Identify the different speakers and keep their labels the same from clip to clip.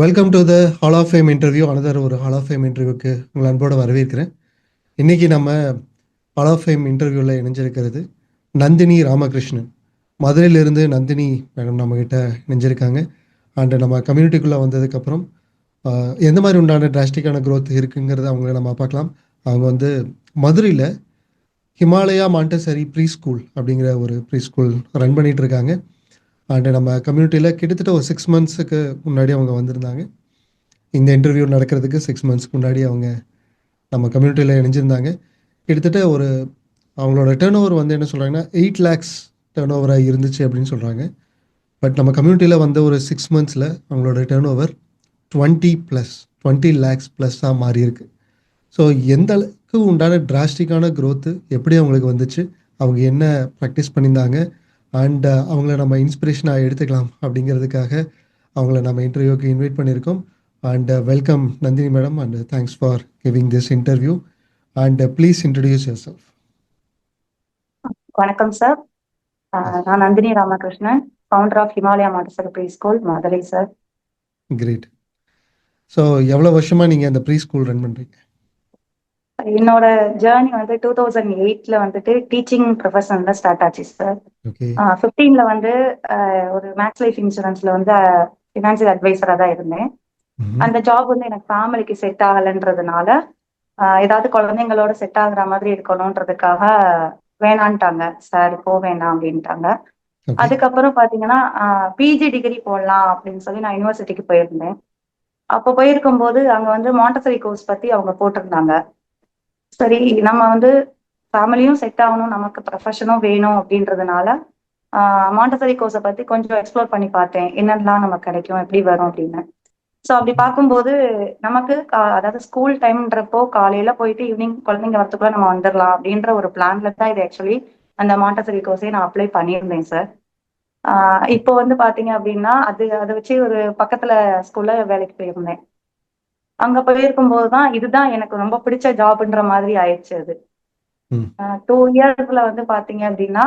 Speaker 1: Welcome to the hall of fame interview. Another ஒரு hall of fame இன்டர்வியூக்கு உங்களை அன்போடு வரவேற்கிறேன். இன்றைக்கி நம்ம ஹால் ஆஃப் ஃபேம் இன்டர்வியூவில் இணைஞ்சிருக்கிறது நந்தினி ராமகிருஷ்ணன். மதுரையிலிருந்து நந்தினி மேடம் நம்மக்கிட்ட இணைஞ்சிருக்காங்க. அண்டு நம்ம கம்யூனிட்டிக்குள்ளே வந்ததுக்கப்புறம் எந்த மாதிரி உண்டான டிராஸ்டிக்கான க்ரோத் இருக்குங்கிறத அவங்கள நம்ம பார்க்கலாம். அவங்க வந்து மதுரையில் ஹிமாலயா மாண்டசரி ப்ரீ ஸ்கூல் அப்படிங்கிற ஒரு ப்ரீ ஸ்கூல் ரன் பண்ணிகிட்டு இருக்காங்க. அண்டு நம்ம கம்யூனிட்டியில் கிட்டத்தட்ட ஒரு 6 மந்த்ஸுக்கு முன்னாடி அவங்க வந்திருந்தாங்க. இந்த இன்டர்வியூ நடக்கிறதுக்கு 6 மந்த்ஸ்க்கு முன்னாடி அவங்க நம்ம கம்யூனிட்டியில் இணைஞ்சிருந்தாங்க. கிட்டத்தட்ட ஒரு அவங்களோட டேர்ன் ஓவர் வந்து என்ன சொல்கிறாங்கன்னா 8 லேக்ஸ் டேர்ன் ஓவராக இருந்துச்சு அப்படின்னு சொல்கிறாங்க. பட் நம்ம கம்யூனிட்டியில் வந்த ஒரு 6 மந்த்ஸில் அவங்களோட டேர்ன் ஓவர் 20 லேக்ஸ் ப்ளஸ்ஸாக மாறி இருக்கு. ஸோ எந்த அளவுக்கு உண்டான டிராஸ்டிக்கான க்ரோத்து எப்படி அவங்களுக்கு வந்துச்சு, அவங்க என்ன ப்ராக்டிஸ் பண்ணியிருந்தாங்க, அண்ட் அவங்கள நம்ம இன்ஸ்பிரேஷனாக எடுத்துக்கலாம் அப்படிங்கிறதுக்காக அவங்கள நம்ம இன்டர்வியூக்கு இன்வைட் பண்ணியிருக்கோம். And welcome Nandini madam, and thanks for giving this interview. And please introduce yourself.
Speaker 2: வணக்கம் சார். நான் Nandini Ramakrishnan, founder of Himalaya Montessori preschool, Madurai sir.
Speaker 1: Great. So எவ்வளோ வருஷமாக நீங்கள் அந்த ப்ரீ ஸ்கூல் ரன் பண்ணுறீங்க?
Speaker 2: என்னோட ஜேர்னி வந்து 2008ல வந்துட்டு டீச்சிங் ப்ரொஃபஷன்ல ஸ்டார்ட் ஆச்சு சார்.
Speaker 1: ஓகே.
Speaker 2: 15ல வந்து ஒரு மேக்ஸ் லைஃப் இன்சூரன்ஸ்ல வந்து ஃபினான்சியல் அட்வைசரா தான் இருந்தேன். அந்த ஜாப் வந்து எனக்கு ஃபேமிலிக்கு செட் ஆகலைன்றதுனால ஏதாவது குழந்தைங்களோட செட் ஆகுற மாதிரி இருக்கணும்ன்றதுக்காக வேணான்ட்டாங்க சார், போ வேணாம் அப்படின்ட்டாங்க. அதுக்கப்புறம் பாத்தீங்கன்னா பிஜி டிகிரி போடலாம் அப்படின்னு சொல்லி நான் யூனிவர்சிட்டிக்கு போயிருந்தேன். அப்போ போயிருக்கும்போது அங்க வந்து மாண்டசரி கோர்ஸ் பத்தி அவங்க போட்டிருந்தாங்க. சரி, நம்ம வந்து ஃபேமிலியும் செட் ஆகணும், நமக்கு ப்ரொஃபஷனும் வேணும் அப்படின்றதுனால மாண்டசரி கோர்ஸை பத்தி கொஞ்சம் எக்ஸ்ப்ளோர் பண்ணி பார்த்தேன், என்னெல்லாம் நமக்கு கிடைக்கும், எப்படி வரும் அப்படின்னு. ஸோ அப்படி பார்க்கும்போது நமக்கு அதாவது ஸ்கூல் டைம்ன்றப்போ காலையில போயிட்டு ஈவினிங் குழந்தைங்க வரத்துக்குள்ள நம்ம வந்துடலாம் அப்படின்ற ஒரு பிளான்ல தான் இது ஆக்சுவலி அந்த மாண்டசரி கோர்ஸே நான் அப்ளை பண்ணியிருந்தேன் சார். இப்போ வந்து பாத்தீங்க அப்படின்னா அதை வச்சு ஒரு பக்கத்துல ஸ்கூல்ல வேலைக்கு போயிருந்தேன். அங்க போயிருக்கும் போதுதான் இதுதான் எனக்கு ரொம்ப பிடிச்ச ஜாப்ன்ற மாதிரி ஆயிடுச்சு. அது 2 இயர்ஸ்ல வந்து பாத்தீங்க அப்படின்னா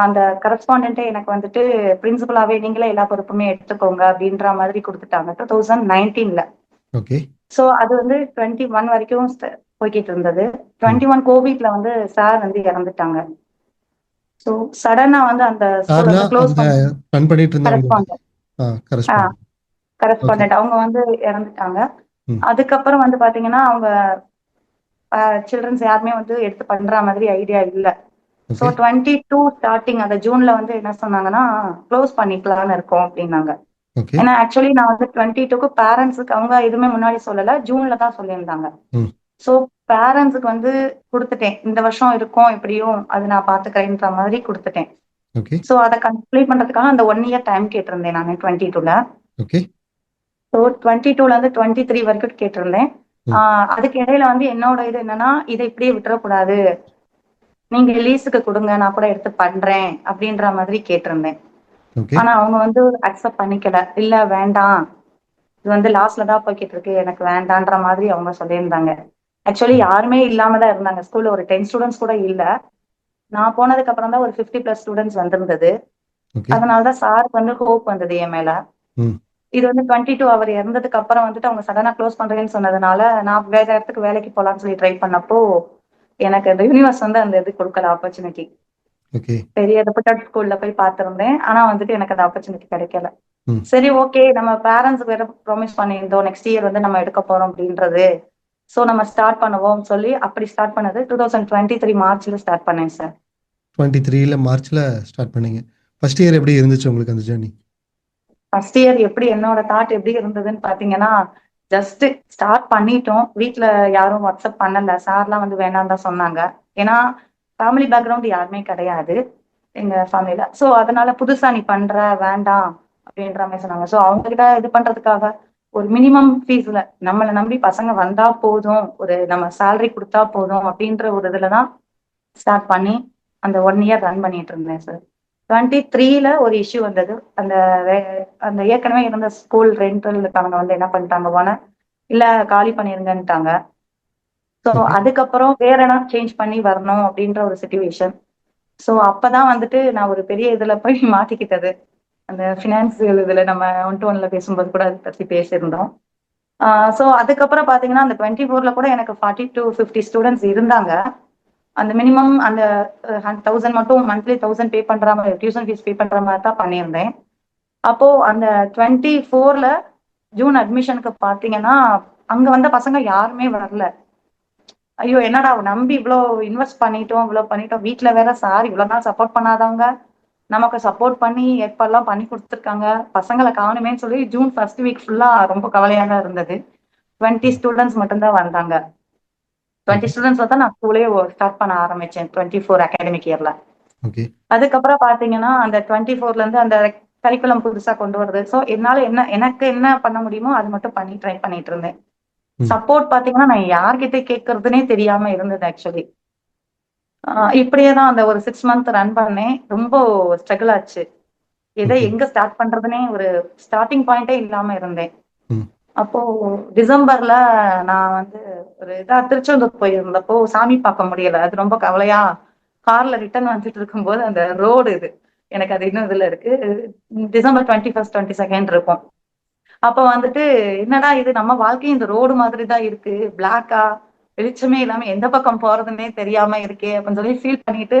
Speaker 2: அந்த கரஸ்பாண்டன்ட்டே எனக்கு வந்துட்டு பிரின்சிபலாவே நீங்களே எல்லா பொறுப்புமே எடுத்துக்கோங்க அப்படின்ற மாதிரி கொடுத்துட்டாங்க 2019ல. ஸோ அது வந்து 21 வரைக்கும் போய்கிட்டு இருந்தது. 21 கோவிட்ல வந்து சார் வந்து இறந்துட்டாங்க. ஸோ சடனா வந்து அந்த ஸ்கூல் வந்து க்ளோஸ் கரஸ்பாண்டன்ட் அவங்க வந்து இறந்துட்டாங்க. அதுக்கப்புறம் வந்து பாத்தீங்கன்னா அவங்க சில்ட்ரன்ஸ் யாருமே வந்து எடுத்து பண்ற மாதிரி ஐடியா இல்ல. ஸோ 22 ஸ்டார்டிங் அந்த ஜூன்ல வந்து என்ன சொன்னாங்கன்னா க்ளோஸ் பண்ணிக்கலாம்னு இருக்கோம் அப்படின்னாங்க. ஏன்னா ஆக்சுவலி நான் வந்து 22க்கு பேரண்ட்ஸுக்கு அவங்க எதுவுமே முன்னாடி சொல்லல, ஜூன்ல தான் சொல்லியிருந்தாங்க. ஸோ பேரண்ட்ஸுக்கு வந்து கொடுத்துட்டேன், இந்த வருஷம் இருக்கும் எப்படியும் அது நான் பாத்துக்கிறேன்ற மாதிரி கொடுத்துட்டேன். ஸோ அதை கம்ப்ளீட் பண்றதுக்காக அந்த 1 இயர் டைம் கேட்டிருந்தேன் நான் 22ல. ஸோ 22ல இருந்து 23 வரைக்கும் கேட்டிருந்தேன். அதுக்கு இடையில வந்து என்னோட இது என்னன்னா, இதை இப்படியே விட்டுறக்கூடாது, நீங்க லீஸுக்கு கொடுங்க, நான் கூட எடுத்து பண்றேன் அப்படின்ற மாதிரி கேட்டிருந்தேன். ஆனா அவங்க வந்து அக்செப்ட் பண்ணிக்கல, இல்ல வேண்டாம், இது வந்து லாஸ்ட்ல தான் போய்கிட்டு இருக்கு, எனக்கு வேண்டான்ற மாதிரி அவங்க சொல்லியிருந்தாங்க. ஆக்சுவலி யாருமே இல்லாம தான் இருந்தாங்க ஸ்கூல்ல, ஒரு 10 ஸ்டூடெண்ட்ஸ் கூட இல்ல. நான் போனதுக்கு அப்புறம் தான் ஒரு 50+ ஸ்டூடெண்ட்ஸ் வந்திருந்தது. அதனாலதான் சாருக்கு வந்து ஹோப் வந்தது என் மேல. இது வந்து 22 அவர் இறந்ததுக்கு அப்புறம் வந்துட்டு அவங்க சடனா க்ளோஸ் பண்றேன்னு சொன்னதுனால நான் வேற இடத்துக்கு வேலைக்கு போலாம்னு சொல்லி ட்ரை பண்ணப்போ எனக்கு அந்த யூனிவர்ஸ் வந்து அந்த இது கொடுக்கல, ஆப்பர்ச்சுனிட்டி. பெரிய ரெப்யூட்டட் ஸ்கூல்ல போய் பார்த்திருந்தேன், ஆனா வந்துட்டு எனக்கு அந்த ஆப்பர்ச்சுனிட்டி கிடைக்கல. சரி, ஓகே, நம்ம பேரண்ட்ஸ் வேற ப்ராமிஸ் பண்ணியிருந்தோம் நெக்ஸ்ட் இயர் வந்து நம்ம எடுக்க போறோம் அப்படின்றது. ஸோ நம்ம ஸ்டார்ட் பண்ணுவோம் சொல்லி அப்படி ஸ்டார்ட் பண்ணது 2023 மார்ச்ல ஸ்டார்ட் பண்ணேன் சார்.
Speaker 1: 23ல மார்ச்ல ஸ்டார்ட் பண்ணீங்க. ஃபர்ஸ்ட் இயர் எப்படி இருந்துச்சு உங்களுக்கு அந்த ஜர்னி?
Speaker 2: ஃபர்ஸ்ட் இயர் எப்படி என்னோட தாட் எப்படி இருந்ததுன்னு பாத்தீங்கன்னா, ஜஸ்ட் ஸ்டார்ட் பண்ணிட்டோம், வீட்டுல யாரும் வாட்ஸ்அப் பண்ணல, சார்லாம் வந்து வேணாம் தான் சொன்னாங்க. ஏன்னா ஃபேமிலி பேக்ரவுண்ட் யாருமே கிடையாது எங்க ஃபேமிலியில. ஸோ அதனால புதுசா நீ பண்ற, வேண்டாம் அப்படின்ற மாதிரி சொன்னாங்க. ஸோ அவங்க கிட்ட இது பண்றதுக்காக ஒரு மினிமம் ஃபீஸ்ல நம்மளை நம்பி பசங்க வந்தா போதும், ஒரு நம்ம சேலரி கொடுத்தா போதும் அப்படின்ற ஒரு இதுலதான் ஸ்டார்ட் பண்ணி அந்த 1 இயர் ரன் பண்ணிட்டு இருந்தேன் சார். 23ல ஒரு இஷ்யூ வந்தது. அந்த அந்த ஏற்கனவே இருந்த ஸ்கூல் ரெண்டலுக்கானவங்க வந்து என்ன பண்ணிட்டாங்க, இல்ல காலி பண்ணிருங்கன்ட்டாங்க. ஸோ அதுக்கப்புறம் வேற இடம் சேஞ்ச் பண்ணி வரணும் அப்படின்ற ஒரு சிச்சுவேஷன். ஸோ அப்பதான் வந்துட்டு நான் ஒரு பெரிய இதுல போய் மாட்டிக்கிட்டது. அந்த ஃபினான்சியல் இதுல நம்ம ஒன் டு ஒன்ல பேசும்போது கூட அதை பத்தி பேசியிருந்தோம். ஸோ அதுக்கப்புறம் பாத்தீங்கன்னா அந்த 24ல கூட எனக்கு 40 to 50 ஸ்டூடெண்ட்ஸ் இருந்தாங்க. அந்த மினிமம் அந்த 1000 மட்டும் மந்த்லி 1000 பே பண்ற மாதிரி டியூஷன் ஃபீஸ் பே பண்ற மாதிரி தான் பண்ணியிருந்தேன். அப்போ அந்த 24ல ஜூன் அட்மிஷனுக்கு பாத்தீங்கன்னா அங்க வந்த பசங்க யாருமே வரல. ஐயோ என்னடா நம்பி இவ்வளோ இன்வெஸ்ட் பண்ணிட்டோம், இவ்வளவு பண்ணிட்டோம், வீட்டுல வேற சார் இவ்வளவு நாள் சப்போர்ட் பண்ணாதவங்க நமக்கு சப்போர்ட் பண்ணி ஏற்பாடுலாம் பண்ணி கொடுத்துருக்காங்க, பசங்களை காணுமேன்னு சொல்லி ஜூன் ஃபர்ஸ்ட் வீக் ஃபுல்லா ரொம்ப கவலையா தான் இருந்தது. 20 ஸ்டூடெண்ட்ஸ் மட்டும்தான் வந்தாங்க. 20
Speaker 1: ஓகே.
Speaker 2: ஸ்டூடெண்ட்ஸ்ல தான் நான் ஸ்கூலே ஸ்டார்ட் பண்ண ஆரம்பிச்சேன் 24 அகாடமிக் இயர்ல.
Speaker 1: ஓகே.
Speaker 2: அதுக்கப்புறம் பாத்தீங்கன்னா அந்த 24ல இருந்து அந்த கரிக்குலம் புதுசா கொண்டு வருது. ஸோ என்னால எனக்கு என்ன பண்ண முடியுமோ அது மட்டும் பண்ணி ட்ரை பண்ணிட்டு இருந்தேன்.
Speaker 1: ம்.
Speaker 2: சப்போர்ட் பாத்தீங்கன்னா நான் யார்கிட்ட கேட்கறதுனே தெரியாம இருந்தது ஆக்சுவலி. இப்படியே தான் அந்த ஒரு 6 மந்த் ரன் பண்ணேன். ரொம்ப ஸ்ட்ரகிள் ஆச்சு. எதை
Speaker 1: ஓகே.
Speaker 2: எங்க ஸ்டார்ட் பண்றதுனே ஒரு ஸ்டார்டிங் பாயிண்டே இல்லாம இருந்தேன்.
Speaker 1: ம்.
Speaker 2: அப்போ டிசம்பர்ல நான் வந்து ஒரு திருச்செந்தூர் போயிருந்தப்போ சாமி பார்க்க முடியல. அது ரொம்ப கவலையா கார்ல ரிட்டர்ன் வந்துட்டு இருக்கும்போது அந்த ரோடு இது எனக்கு அது இன்னும் இதுல இருக்கு. டிசம்பர் 21 22 இருக்கும். அப்ப வந்துட்டு என்னடா இது நம்ம வாழ்க்கை இந்த ரோடு மாதிரி தான் இருக்கு, பிளாக்கா வெளிச்சமே இல்லாம எந்த பக்கம் போறதுன்னே தெரியாம இருக்கே அப்படின்னு சொல்லி ஃபீல் பண்ணிட்டு,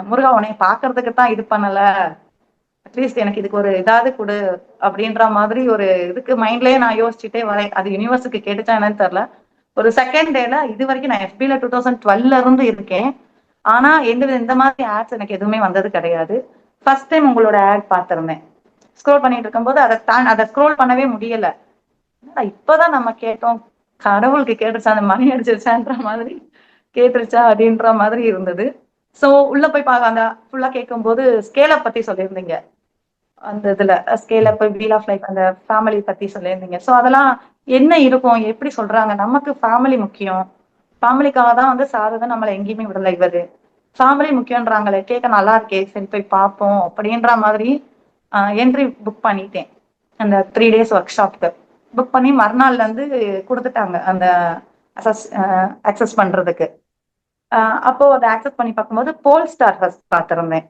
Speaker 2: முருகா உன்னை பாக்குறதுக்கு தான் இது பண்ணல, அட்லீஸ்ட் எனக்கு இதுக்கு ஒரு இதாவது கொடு அப்படின்ற மாதிரி ஒரு இதுக்கு மைண்ட்லயே நான் யோசிச்சுட்டே வரேன். அது யூனிவர்ஸுக்கு கேட்டுச்சா என்னன்னு தெரியல. ஒரு செகண்ட் டேல இது வரைக்கும் நான் FB ல 2012ல இருந்து இருக்கேன். ஆனா இந்த மாதிரி ஆட்ஸ் எனக்கு எதுவுமே வந்தது கிடையாது. ஃபர்ஸ்ட் டைம் உங்களோட ஆட் பார்த்திருந்தேன். ஸ்க்ரோல் பண்ணிட்டு இருக்கும்போது அதை ஸ்க்ரோல் பண்ணவே முடியல. இப்பதான் நம்ம கேட்டோம், கடவுளுக்கு கேட்டுருச்சா, அந்த மணி அடிச்சிருச்சான்ற மாதிரி கேட்டுருச்சா அப்படின்ற மாதிரி இருந்தது. சோ உள்ள போய் அந்த ஃபுல்லா கேட்கும்போது ஸ்கேலை பத்தி சொல்லியிருந்தீங்க. அந்த இதுல ஸ்கேல்
Speaker 1: ம்.
Speaker 2: அப், வீல் ஆஃப் லைஃப், அந்த ஃபேமிலி பத்தி சொல்லியிருந்தீங்க. சோ அதெல்லாம் என்ன இருக்கும், எப்படி சொல்றாங்க, நமக்கு ஃபேமிலி முக்கியம், ஃபேமிலிக்காக தான் வந்து சார் தான் நம்மளை எங்கேயுமே விடல. இவரு ஃபேமிலி முக்கியன்றாங்களே, கேட்க நல்லா இருக்கே, சரி போய் பார்ப்போம் அப்படின்ற மாதிரி என்ட்ரி புக் பண்ணிட்டேன். அந்த 3 days ஒர்க் ஷாப்க்கு புக் பண்ணி மறுநாள்ல இருந்து கொடுத்துட்டாங்க அந்த அக்சஸ் பண்றதுக்கு. அப்போ அதை அக்சஸ் பண்ணி பார்க்கும்போது போல் ஸ்டார் ஃபர்ஸ்ட் பார்த்திருந்தேன்.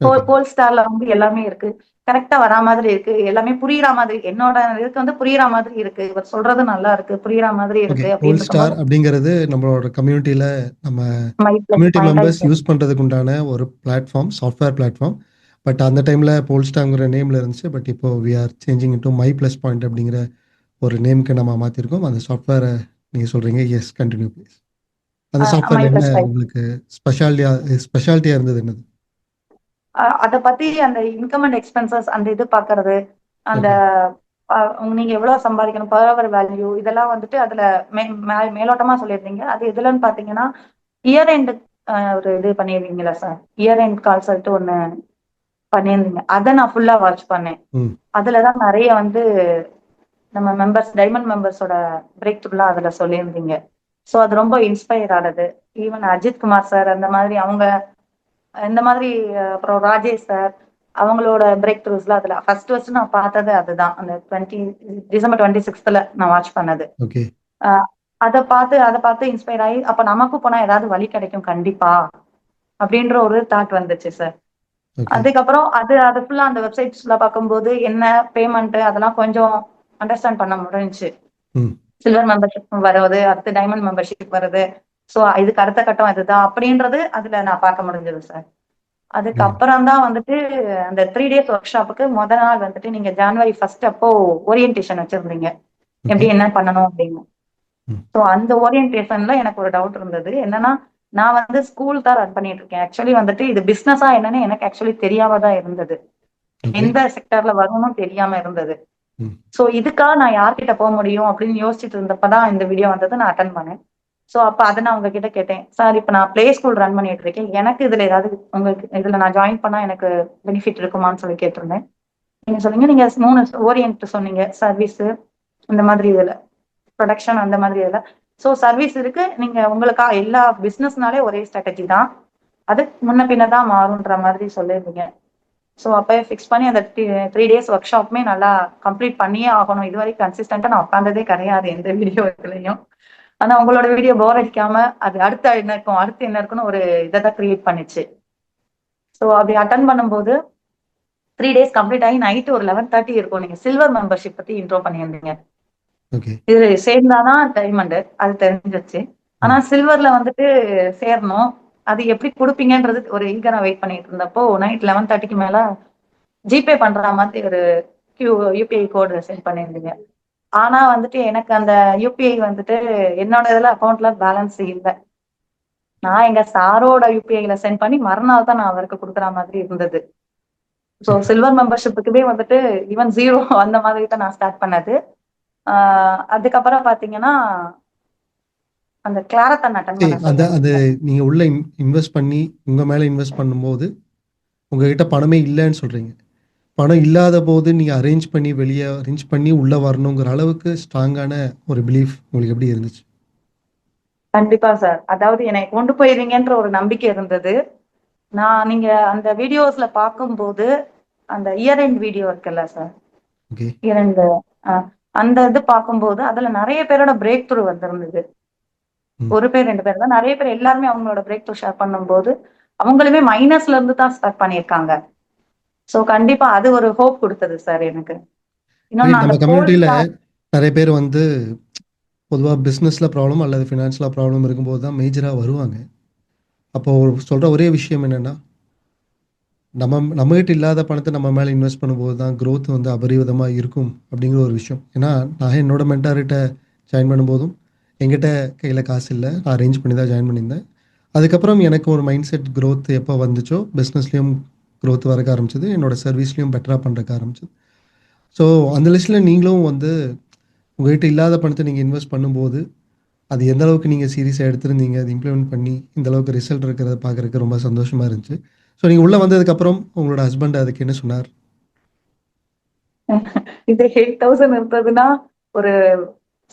Speaker 1: ஓகே.
Speaker 2: போல் ஸ்டார்ல வந்து எல்லாமே இருக்கு, கரெக்டா வரா மாதிரி இருக்கு, எல்லாமே புரியுற மாதிரி, என்னோட இதுக்கு வந்து புரியுற மாதிரி இருக்கு, இவர் சொல்றது நல்லா இருக்கு, புரியுற மாதிரி
Speaker 1: ஓகே.
Speaker 2: இருக்கு அப்படின்னு
Speaker 1: போல்ஸ்டார்
Speaker 2: இருக்கும்போது
Speaker 1: அப்படிங்கிறது நம்மளோட கம்யூனிட்டியில நம்ம
Speaker 2: மை பிளஸ்
Speaker 1: கம்யூனிட்டி
Speaker 2: பாயிண்டா
Speaker 1: மெம்பர்ஸ்
Speaker 2: இருக்கு.
Speaker 1: யூஸ் பண்றதுக்கு உண்டான ஒரு பிளாட்ஃபார்ம், சாஃப்ட்வேர் பிளாட்ஃபார்ம். பட் அந்த டைம்ல போல்ஸ்டார்ங்கிற நேம்ல இருந்துச்சு. பட் இப்போ we are changing into my plus point அப்படிங்கிற ஒரு நேம்க்கு நம்ம மாத்திருக்கோம். அந்த சாஃப்ட்வேரை நீங்க சொல்றீங்க. Yes, continue please. அந்த
Speaker 2: மை
Speaker 1: சாஃப்ட்வேர்ல என்ன
Speaker 2: பிளஸ் பாயிண்ட்
Speaker 1: உங்களுக்கு ஸ்பெஷாலிட்டியா இருந்தது என்னது?
Speaker 2: அதை பத்தி அந்த இன்கம் அண்ட் எக்ஸ்பென்சஸ் அந்த இது பாக்குறது, அந்த
Speaker 1: ஓகே.
Speaker 2: நீங்க எவ்வளவு சம்பாதிக்கணும், பர் ஹவர் வேல்யூ, இதெல்லாம் வந்துட்டு அதுல மேலோட்டமா சொல்லியிருந்தீங்க. அது எதுலன்னு பாத்தீங்கன்னா இயர் எண்ட் ஒரு இது பண்ணிருந்தீங்களா சார், இயர் எண்ட் கால் சொல்லிட்டு ஒண்ணு பண்ணியிருந்தீங்க. அதை நான் ஃபுல்லா வாட்ச் பண்ணேன்.
Speaker 1: ம்.
Speaker 2: அதுலதான் நிறைய வந்து நம்ம மெம்பர்ஸ், டைமண்ட் மெம்பர்ஸோட பிரேக் த்ரூலாம் அதுல சொல்லியிருந்தீங்க. ஸோ அது ரொம்ப இன்ஸ்பயர் ஆனது. ஈவன் அஜித் குமார் சார் அந்த மாதிரி அவங்க இந்த மாதிரி அப்புறம் ராஜேஷ் சார் அவங்களோட பிரேக் த்ரூஸ்ல அதுல ஃபர்ஸ்ட் ஃபர்ஸ்ட் நான் பார்த்தது அதுதான். அந்த டிசம்பர் 26th நான் வாட்ச் பண்ணது.
Speaker 1: ஓகே.
Speaker 2: அஹ் அதை பார்த்து இன்ஸ்பயர் ஆகி அப்ப நமக்கு போனா ஏதாவது வழி கிடைக்கும் கண்டிப்பா அப்படின்ற ஒரு தாட் வந்துச்சு சார்.
Speaker 1: ஓகே.
Speaker 2: அதுக்கப்புறம் அது ஃபுல்லா அந்த வெப்சைட்ஸ்ல பார்க்கும்போது என்ன பேமெண்ட் அதெல்லாம் கொஞ்சம் அண்டர்ஸ்டாண்ட் பண்ண முடிஞ்சுச்சு.
Speaker 1: ம்.
Speaker 2: சில்வர் மெம்பர்ஷிப் வருது, அடுத்து டைமண்ட் மெம்பர்ஷிப் வருது. சோ இதுக்கு அடுத்த கட்டம் இதுதான் அப்படின்றது அதுல நான் பார்க்க முடிஞ்சது சார்.
Speaker 1: ம்.
Speaker 2: அதுக்கப்புறம் தான் வந்துட்டு அந்த 3 days ஒர்க் ஷாப்புக்கு நாள் வந்துட்டு நீங்க ஜனவரி 1 அப்போ ஓரியன்டேஷன் வச்சிருந்தீங்க,
Speaker 1: ஓகே.
Speaker 2: எப்படி என்ன பண்ணணும் அப்படின்னு.
Speaker 1: ம்.
Speaker 2: ஸோ அந்த ஓரியன்டேஷன்ல எனக்கு ஒரு டவுட் இருந்தது. என்னன்னா நான் வந்து ஸ்கூல் தான் ரன் பண்ணிட்டு இருக்கேன். ஆக்சுவலி வந்துட்டு இது பிசினஸா என்னன்னு எனக்கு ஆக்சுவலி தெரியாம தான் இருந்தது.
Speaker 1: ஓகே.
Speaker 2: எந்த செக்டர்ல வரணும்னு தெரியாம இருந்தது.
Speaker 1: ம்.
Speaker 2: சோ இதுக்காக நான் யார்கிட்ட போக முடியும் அப்படின்னு யோசிச்சுட்டு இருந்தப்பதான் இந்த வீடியோ வந்தது, நான் அட்டன் பண்ணேன். சோ அப்ப அதை நான் உங்ககிட்ட கேட்டேன், சார் இப்ப நான் பிளே ஸ்கூல் ரன் பண்ணிட்டு இருக்கேன், எனக்கு இதுல ஏதாவது உங்களுக்கு இதுல நான் ஜாயின் பண்ணா எனக்கு பெனிஃபிட் இருக்குமான்னு சொல்லி கேட்டிருந்தேன். நீங்க சொன்னீங்க, நீங்க 3 ஓரியன்ட் சொன்னீங்க, சர்வீஸ் இந்த மாதிரி இதுல, ப்ரொடக்ஷன் அந்த மாதிரி இதுல. சோ சர்வீஸ் இருக்கு, நீங்க உங்களுக்கா எல்லா பிசினஸ்னாலே ஒரே ஸ்ட்ராட்டஜி தான், அது முன்ன பின்னதான் மாறும்ன்ற மாதிரி சொல்லியிருந்தீங்க. ஸோ அப்பவே ஃபிக்ஸ் பண்ணி அந்த 3 days ஒர்க் ஷாப்புமே நல்லா கம்ப்ளீட் பண்ணியே ஆகணும். இது வரைக்கும் கன்சிஸ்டண்டா நான் உட்காந்ததே கிடையாது எந்த வீடியோ இதுலையும். ஆனா உங்களோட வீடியோ போர் அடிக்காம அது அடுத்த என்ன இருக்கும், அடுத்து என்ன இருக்குன்னு ஒரு இதை தான் கிரியேட் பண்ணுச்சு. ஸோ அப்படி அட்டன் பண்ணும்போது 3 டேஸ் கம்ப்ளீட் ஆகி நைட்டு ஒரு 11:30 இருக்கும். நீங்க சில்வர் மெம்பர்ஷிப் பத்தி இன்ட்ரோ பண்ணியிருந்தீங்க.
Speaker 1: ஓகே.
Speaker 2: இது சேர்ந்தாதான் டைமண்ட் அது தெரிஞ்சிருச்சு. ஆனா
Speaker 1: ம்.
Speaker 2: சில்வர்ல வந்துட்டு சேரணும். அது எப்படி குடுப்பீங்கன்றது ஒரு ஈகரா வெயிட் பண்ணிட்டு இருந்தப்போ நைட் 11:30க்கு மேல ஜிபே பண்ற மாதிரி ஒரு யூபிஐ கோடு சென்ட் பண்ணியிருந்தீங்க. ஆனா வந்துட்டு எனக்கு அந்த யூபிஐ வந்துட்டு என்னோட இதுல அக்கௌண்ட்ல பேலன்ஸ் இல்ல. நான் எங்க சாரோட யூபிஐல சென்ட் பண்ணி மறுநாள் தான் நான் அவருக்கு குடுக்குற மாதிரி இருந்தது. ஸோ
Speaker 1: சரி.
Speaker 2: சில்வர் மெம்பர்ஷிப்புக்குமே வந்துட்டு ஈவன் 0 அந்த மாதிரி தான் நான் ஸ்டார்ட் பண்ணது. அதுக்கப்புறம் பாத்தீங்கன்னா அந்த கிளாரத்தான் அட்டன்
Speaker 1: சரி.
Speaker 2: பண்ண
Speaker 1: அந்த அது
Speaker 2: சொல்லியிருந்தீங்க.
Speaker 1: நீங்க உள்ள இன்வெஸ்ட் பண்ணி உங்க மேல இன்வெஸ்ட் பண்ணும்போது, உங்ககிட்ட பணமே இல்லன்னு சொல்றீங்க. பணம் இல்லாத போது நீங்க அரேஞ்ச் பண்ணி உள்ள வரணுங்கிற அளவுக்கு ஸ்ட்ராங்கான ஒரு பிலீஃப் உங்களுக்கு எப்படி இருந்துச்சு?
Speaker 2: கண்டிப்பா சார். அதாவது என்னை கொண்டு போயிருவீங்கன்ற ஒரு நம்பிக்கை இருந்தது. நீங்க அந்த வீடியோஸ்ல பார்க்கும்போது, அந்த இயர் எண்ட் வீடியோ இருக்குல்ல சார்.
Speaker 1: ஓகே.
Speaker 2: இயர் எண்ட் அ அந்த இது பார்க்கும்போது, அதுல நெறைய பேரோட பிரேக் த்ரூ வந்திருந்தது.
Speaker 1: ம்.
Speaker 2: 1 பேர் 2 பேர் இல்ல. நெறைய பேர் எல்லாருமே அவங்களோட பிரேக் த்ரூ ஷேர் பண்ணும்போது, அவங்களுமே மைனஸ்ல இருந்து தான் ஸ்டார்ட் பண்ணியிருக்காங்க. சோ கண்டிப்பா அது ஒரு ஹோப் குடுத்தது சார் எனக்கு. இன்னொன்னு
Speaker 1: நம்ம
Speaker 2: அந்த கோல்ட்
Speaker 1: கம்யூனிட்டில நெறைய பேர் வந்து பொதுவா பிசினஸ்ல ப்ராப்ளம் அல்லது ஃபினான்ஷியலா ப்ராப்ளம் இருக்கும்போது தான் மேஜரா வருவாங்க. அப்போ சொல்ற ஒரே விஷயம் என்னன்னா, நம்மகிட்ட இல்லாத பணத்த நம்ம மேல இன்வெஸ்ட் பண்ணும்போது தான் குரோத் வந்து அபரிவிதமா இருக்கும் அப்படிங்கிற ஒரு விஷயம். ஏன்னா, நான் என்னோட மென்டார்கிட்ட ஜாயின் பண்ணும்போதும், என்கிட்ட கையில காசு இல்ல. நான் அரேஞ்ச் பண்ணி தான் ஜாயின் பண்ணியிருந்தேன். அதுக்கப்புறம் எனக்கு ஒரு மைண்ட் செட் குரோத் எப்போ வந்துச்சோ, பிசினஸ்லயும் குரோத் வரக்க ஆரம்பிச்சது. என்னோட சர்வீஸ்லயும் பெட்டரா பண்றதுக்கு ஆரம்பிச்சது. ஸோ, அந்த லிஸ்ட்ல நீங்களும் வந்து உங்ககிட்ட இல்லாத பணத்த நீங்க இன்வெஸ்ட் பண்ணும்போது, அது எந்த அளவுக்கு நீங்க சீரியஸா எடுத்திருந்தீங்க, அத இம்ப்ளிமெண்ட் பண்ணி இந்த அளவுக்கு ரிசல்ட் இருக்கிறத பார்க்கறக்கு ரொம்ப சந்தோஷமா இருந்துச்சு. ஸோ, நீங்க உள்ள வந்ததுக்கப்புறம் உங்களோட ஹஸ்பண்ட் அதுக்கு என்ன சொன்னார்?
Speaker 2: இது 8,000 இருந்ததுன்னா, ஒரு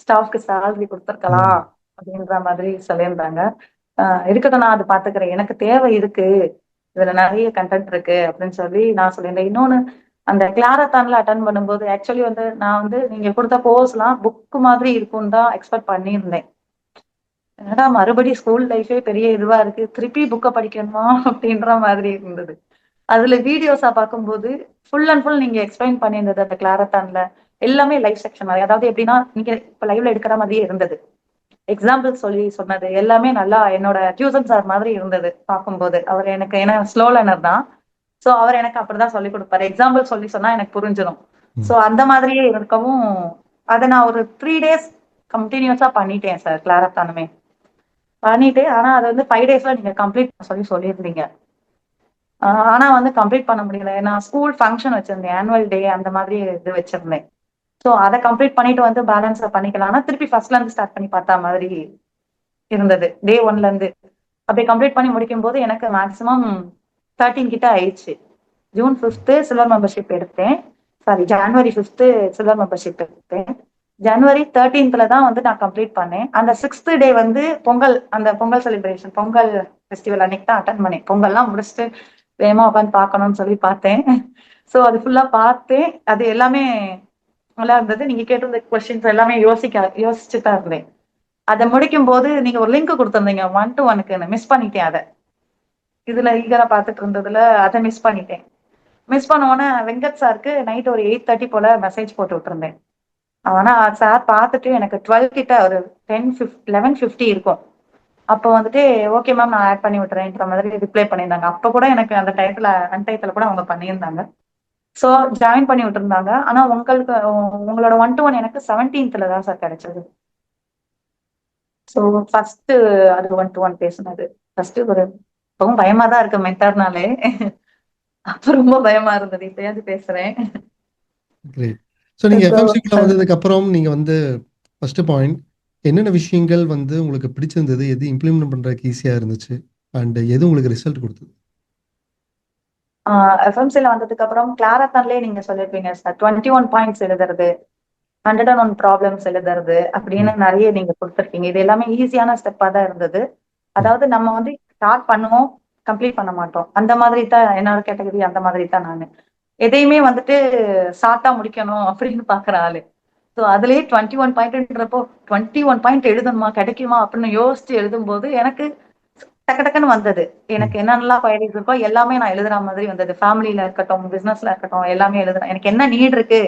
Speaker 2: ஸ்டாஃப்க்கு சேலரி குடுத்துருக்கலாம்
Speaker 1: ம்.
Speaker 2: அப்படின்ற மாதிரி சொல்லியிருந்தாங்க. இருக்கட்டும் நான் அது பாத்துக்கிறேன். எனக்கு தேவை இருக்கு. இதுல நெறைய கன்டென்ட் இருக்கு அப்படின்னு சொல்லி நான் சொல்லியிருந்தேன். இன்னொன்னு அந்த கிளாரத்தான்ல அட்டெண்ட் பண்ணும்போது ஆக்சுவலி வந்து நான் வந்து நீங்க குடுத்த கோர்ஸ்லாம் புக் மாதிரி இருக்கும்னு தான் எக்ஸ்பெக்ட் பண்ணியிருந்தேன். என்னடா மறுபடியும் ஸ்கூல் லைஃபே பெரிய இதுவா இருக்கு. திருப்பி புக்க படிக்கணுமா அப்படின்ற மாதிரி இருந்தது. அதுல வீடியோஸா பார்க்கும்போது, ஃபுல் அண்ட் ஃபுல் நீங்க எக்ஸ்பிளைன் பண்ணியிருந்தது அந்த கிளாரத்தான்ல. எல்லாமே லைவ் செக்ஷன் மாரி. அதாவது எப்படின்னா, நீங்க இப்ப லைவ்ல எடுக்கிற மாதிரியே இருந்தது. எக்ஸாம்பிள் சொல்லி சொன்னது எல்லாமே நல்லா என்னோட டியூசன் சார் மாதிரி இருந்தது பார்க்கும்போது. அவர் எனக்கு ஏன்னா ஸ்லோ லேர்னர் தான். சோ அவர் எனக்கு அப்படிதான் சொல்லிக் குடுப்பாரு. எக்ஸாம்பிள் சொல்லி சொன்னா எனக்கு புரிஞ்சிரும். சோ
Speaker 1: ம்.
Speaker 2: அந்த மாதிரியே இருக்கவும், அத நான் ஒரு 3 டேஸ் கன்டினியூஸா பண்ணிட்டேன் சார் கிளாரத்தானுமே. பண்ணிட்டு ஆனா அது வந்து 5 டேஸ்ல நீங்க கம்ப்ளீட் பண்ண சொல்லி சொல்லியிருந்தீங்க. ஆனா வந்து கம்ப்ளீட் பண்ண முடியல. நான் ஸ்கூல் ஃபங்ஷன் வச்சிருந்தேன். ஆனுவல் டே அந்த மாதிரி இது வச்சிருந்தேன். சோ அத கம்ப்ளீட் பண்ணிட்டு வந்து பேலன்ஸ பண்ணிக்கலாம். ஆனா திருப்பி ஃபர்ஸ்ட்ல இருந்து ஸ்டார்ட் பண்ணி பார்த்தா மாதிரி இருந்தது. டே 1ல இருந்து. அப்படி கம்ப்ளீட் பண்ணி முடிக்கும்போது எனக்கு மேக்ஸிமம் 13 கிட்ட ஆயிடுச்சு. ஜூன் 5த் சில்வர் மெம்பர்ஷிப் எடுத்தேன். சாரி ஜனவரி 5த் சில்வர் மெம்பர்ஷிப் எடுத்தேன். ஜனவரி 13ல தான் வந்து நான் கம்ப்ளீட் பண்ணேன். அந்த 6த் டே வந்து அந்த பொங்கல் செலிப்ரேஷன், பொங்கல் ஃபெஸ்டிவல் அன்னைக்கு தான் அட்டெண்ட் பண்ணேன். பொங்கல்லாம் முடிச்சுட்டு வேகமா உட்காந்து பார்க்கணும்னு சொல்லி பார்த்தேன். சோ அது ஃபுல்லா பார்த்தேன். அது எல்லாமே நல்லா இருந்தது. நீங்க கேட்டிருந்த கொஸ்டின்ஸ் எல்லாமே யோசிச்சு தான் இருந்தேன். அத முடிக்கும்போது நீங்க ஒரு லிங்க் குடுத்திருந்தீங்க. 1 to 1க்குன்னு மிஸ் பண்ணிட்டேன் அத. இதுல ஈகரா பார்த்துட்டு இருந்ததுல அத மிஸ் பண்ணிட்டேன். மிஸ் பண்ண உடனே வெங்கட் சாருக்கு நைட் ஒரு 8:30 போல மெசேஜ் போட்டு விட்டுருந்தேன். ஆனா சார் பார்த்துட்டு எனக்கு 12 கிட்ட ஒரு 11:50 இருக்கும். அப்போ வந்துட்டு ஓகே மேம் நான் ஆட் பண்ணி விட்டுறேன்ற மாதிரி ரிப்ளை பண்ணியிருந்தாங்க. அப்ப கூட எனக்கு அந்த அன்டயத்துல கூட அவங்க பண்ணியிருந்தாங்க. சோ ஜாயின் பண்ணி விட்டுருந்தாங்க. ஆனா உங்களோட 1 to 1 எனக்கு 17th தான் சார் கிடைச்சது. சோ ஃபர்ஸ்ட் அது 1 to 1 பேசுனது. ஃபர்ஸ்ட் இப்பவும் பயமா தான் இருக்கு மென்டார்னாலே. அப்ப ரொம்ப பயமா இருந்தது. இப்பயாவது பேசுறேன்.
Speaker 1: கிரேட். ஸோ, நீங்க
Speaker 2: சோ
Speaker 1: எஃப்எம்சிக்குள்ள வந்ததுக்கப்புறம் நீங்க வந்து ஃபர்ஸ்ட் பாயிண்ட் என்னென்ன விஷயங்கள் வந்து உங்களுக்கு பிடிச்சிருந்தது? எது இம்ப்ளிமெண்ட் பண்றதுக்கு ஈஸியா இருந்துச்சு? அண்ட் எது உங்களுக்கு ரிசல்ட் குடுத்தது?
Speaker 2: எஃப்எம்சில வந்ததுக்கு அப்புறம் கிளாரத்தான்லயே நீங்க சொல்லிருப்பீங்க சார். 21 பாயிண்ட்ஸ் எழுதுறது, 101 ப்ராப்ளம்ஸ் எழுதுறது அப்படின்னு
Speaker 1: ம்.
Speaker 2: நிறைய நீங்க கொடுத்துருக்கீங்க. இது எல்லாமே ஈஸியான ஸ்டெப்பா தான் இருந்தது.
Speaker 1: ம்.
Speaker 2: அதாவது நம்ம வந்து ஸ்டார்ட் பண்ணுவோம், கம்ப்ளீட் பண்ண மாட்டோம். அந்த மாதிரி தான் என்னோட கேட்டகரி அந்த மாதிரி தான் நானு. எதையுமே வந்துட்டு ஷார்ட்டா முடிக்கணும் அப்படின்னு பாக்குற ஆளு. சோ அதுலயே 21 பாயிண்ட்ன்றப்போ 21 பாயிண்ட் எழுதணுமா கிடைக்குமா அப்படின்னு யோசிச்சு எழுதும்போது எனக்கு டக்கு டக்குன்னு வந்தது. எனக்கு என்னென்னலாம் குவாலிட்டிஸ் இருக்கோ எல்லாமே நான் எழுதுற மாதிரி வந்தது. ஃபேமிலில இருக்கட்டும், பிசினஸ்ல இருக்கட்டும் எல்லாமே எழுதுறேன். எனக்கு என்ன நீட் இருக்கு,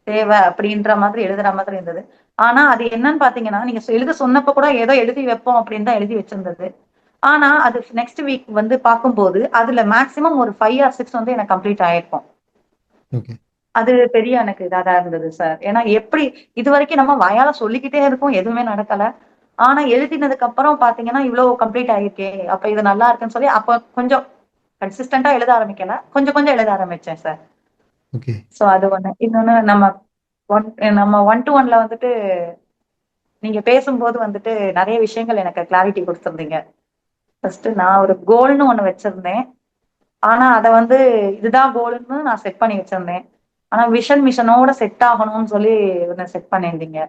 Speaker 2: தேவை அப்படின்ற மாதிரி எழுதுற மாதிரி இருந்தது. ஆனா அது என்னன்னு பாத்தீங்கன்னா, நீங்க எழுத சொன்னப்ப கூட ஏதோ எழுதி வைப்போம் அப்படின்னு தான் எழுதி வச்சிருந்தது. ஆனா அது நெக்ஸ்ட் வீக் வந்து பார்க்கும்போது, அதுல மேக்ஸிமம் ஒரு 5 ஆர் 6 வந்து எனக்கு கம்ப்ளீட் ஆயிருக்கும்.
Speaker 1: ஓகே.
Speaker 2: அது பெரிய எனக்கு இதா தான் இருந்தது சார். ஏன்னா எப்படி இதுவரைக்கும் நம்ம வாயால சொல்லிக்கிட்டே இருக்கோம், எதுவுமே நடக்கல. ஆனா எழுதினதுக்கு அப்புறம் பாத்தீங்கன்னா, இவ்வளவு கம்ப்ளீட் ஆயிருக்கே. அப்ப இது நல்லா இருக்குன்னு சொல்லி அப்ப கொஞ்சம் கன்சிஸ்டன்டா எழுத ஆரம்பிக்கல. கொஞ்சம் கொஞ்சம் எழுத ஆரம்பிச்சேன் சார்.
Speaker 1: ஓகே.
Speaker 2: சோ அது ஒண்ணு. இன்னொன்னு ஒன் நம்ம 1 to 1ல வந்துட்டு நீங்க பேசும்போது வந்துட்டு நெறைய விஷயங்கள் எனக்கு கிளாரிட்டி குடுத்திருந்தீங்க. ஃபர்ஸ்ட் நான் ஒரு கோல்ன்னு ஒண்ணு வச்சிருந்தேன். ஆனா அத வந்து இதுதான் கோல்ன்னு நான் செட் பண்ணி வச்சிருந்தேன். ஆனா மிஷனோட செட் ஆகணும்னு சொல்லி ஒண்ணு செட் பண்ணியிருந்தீங்க.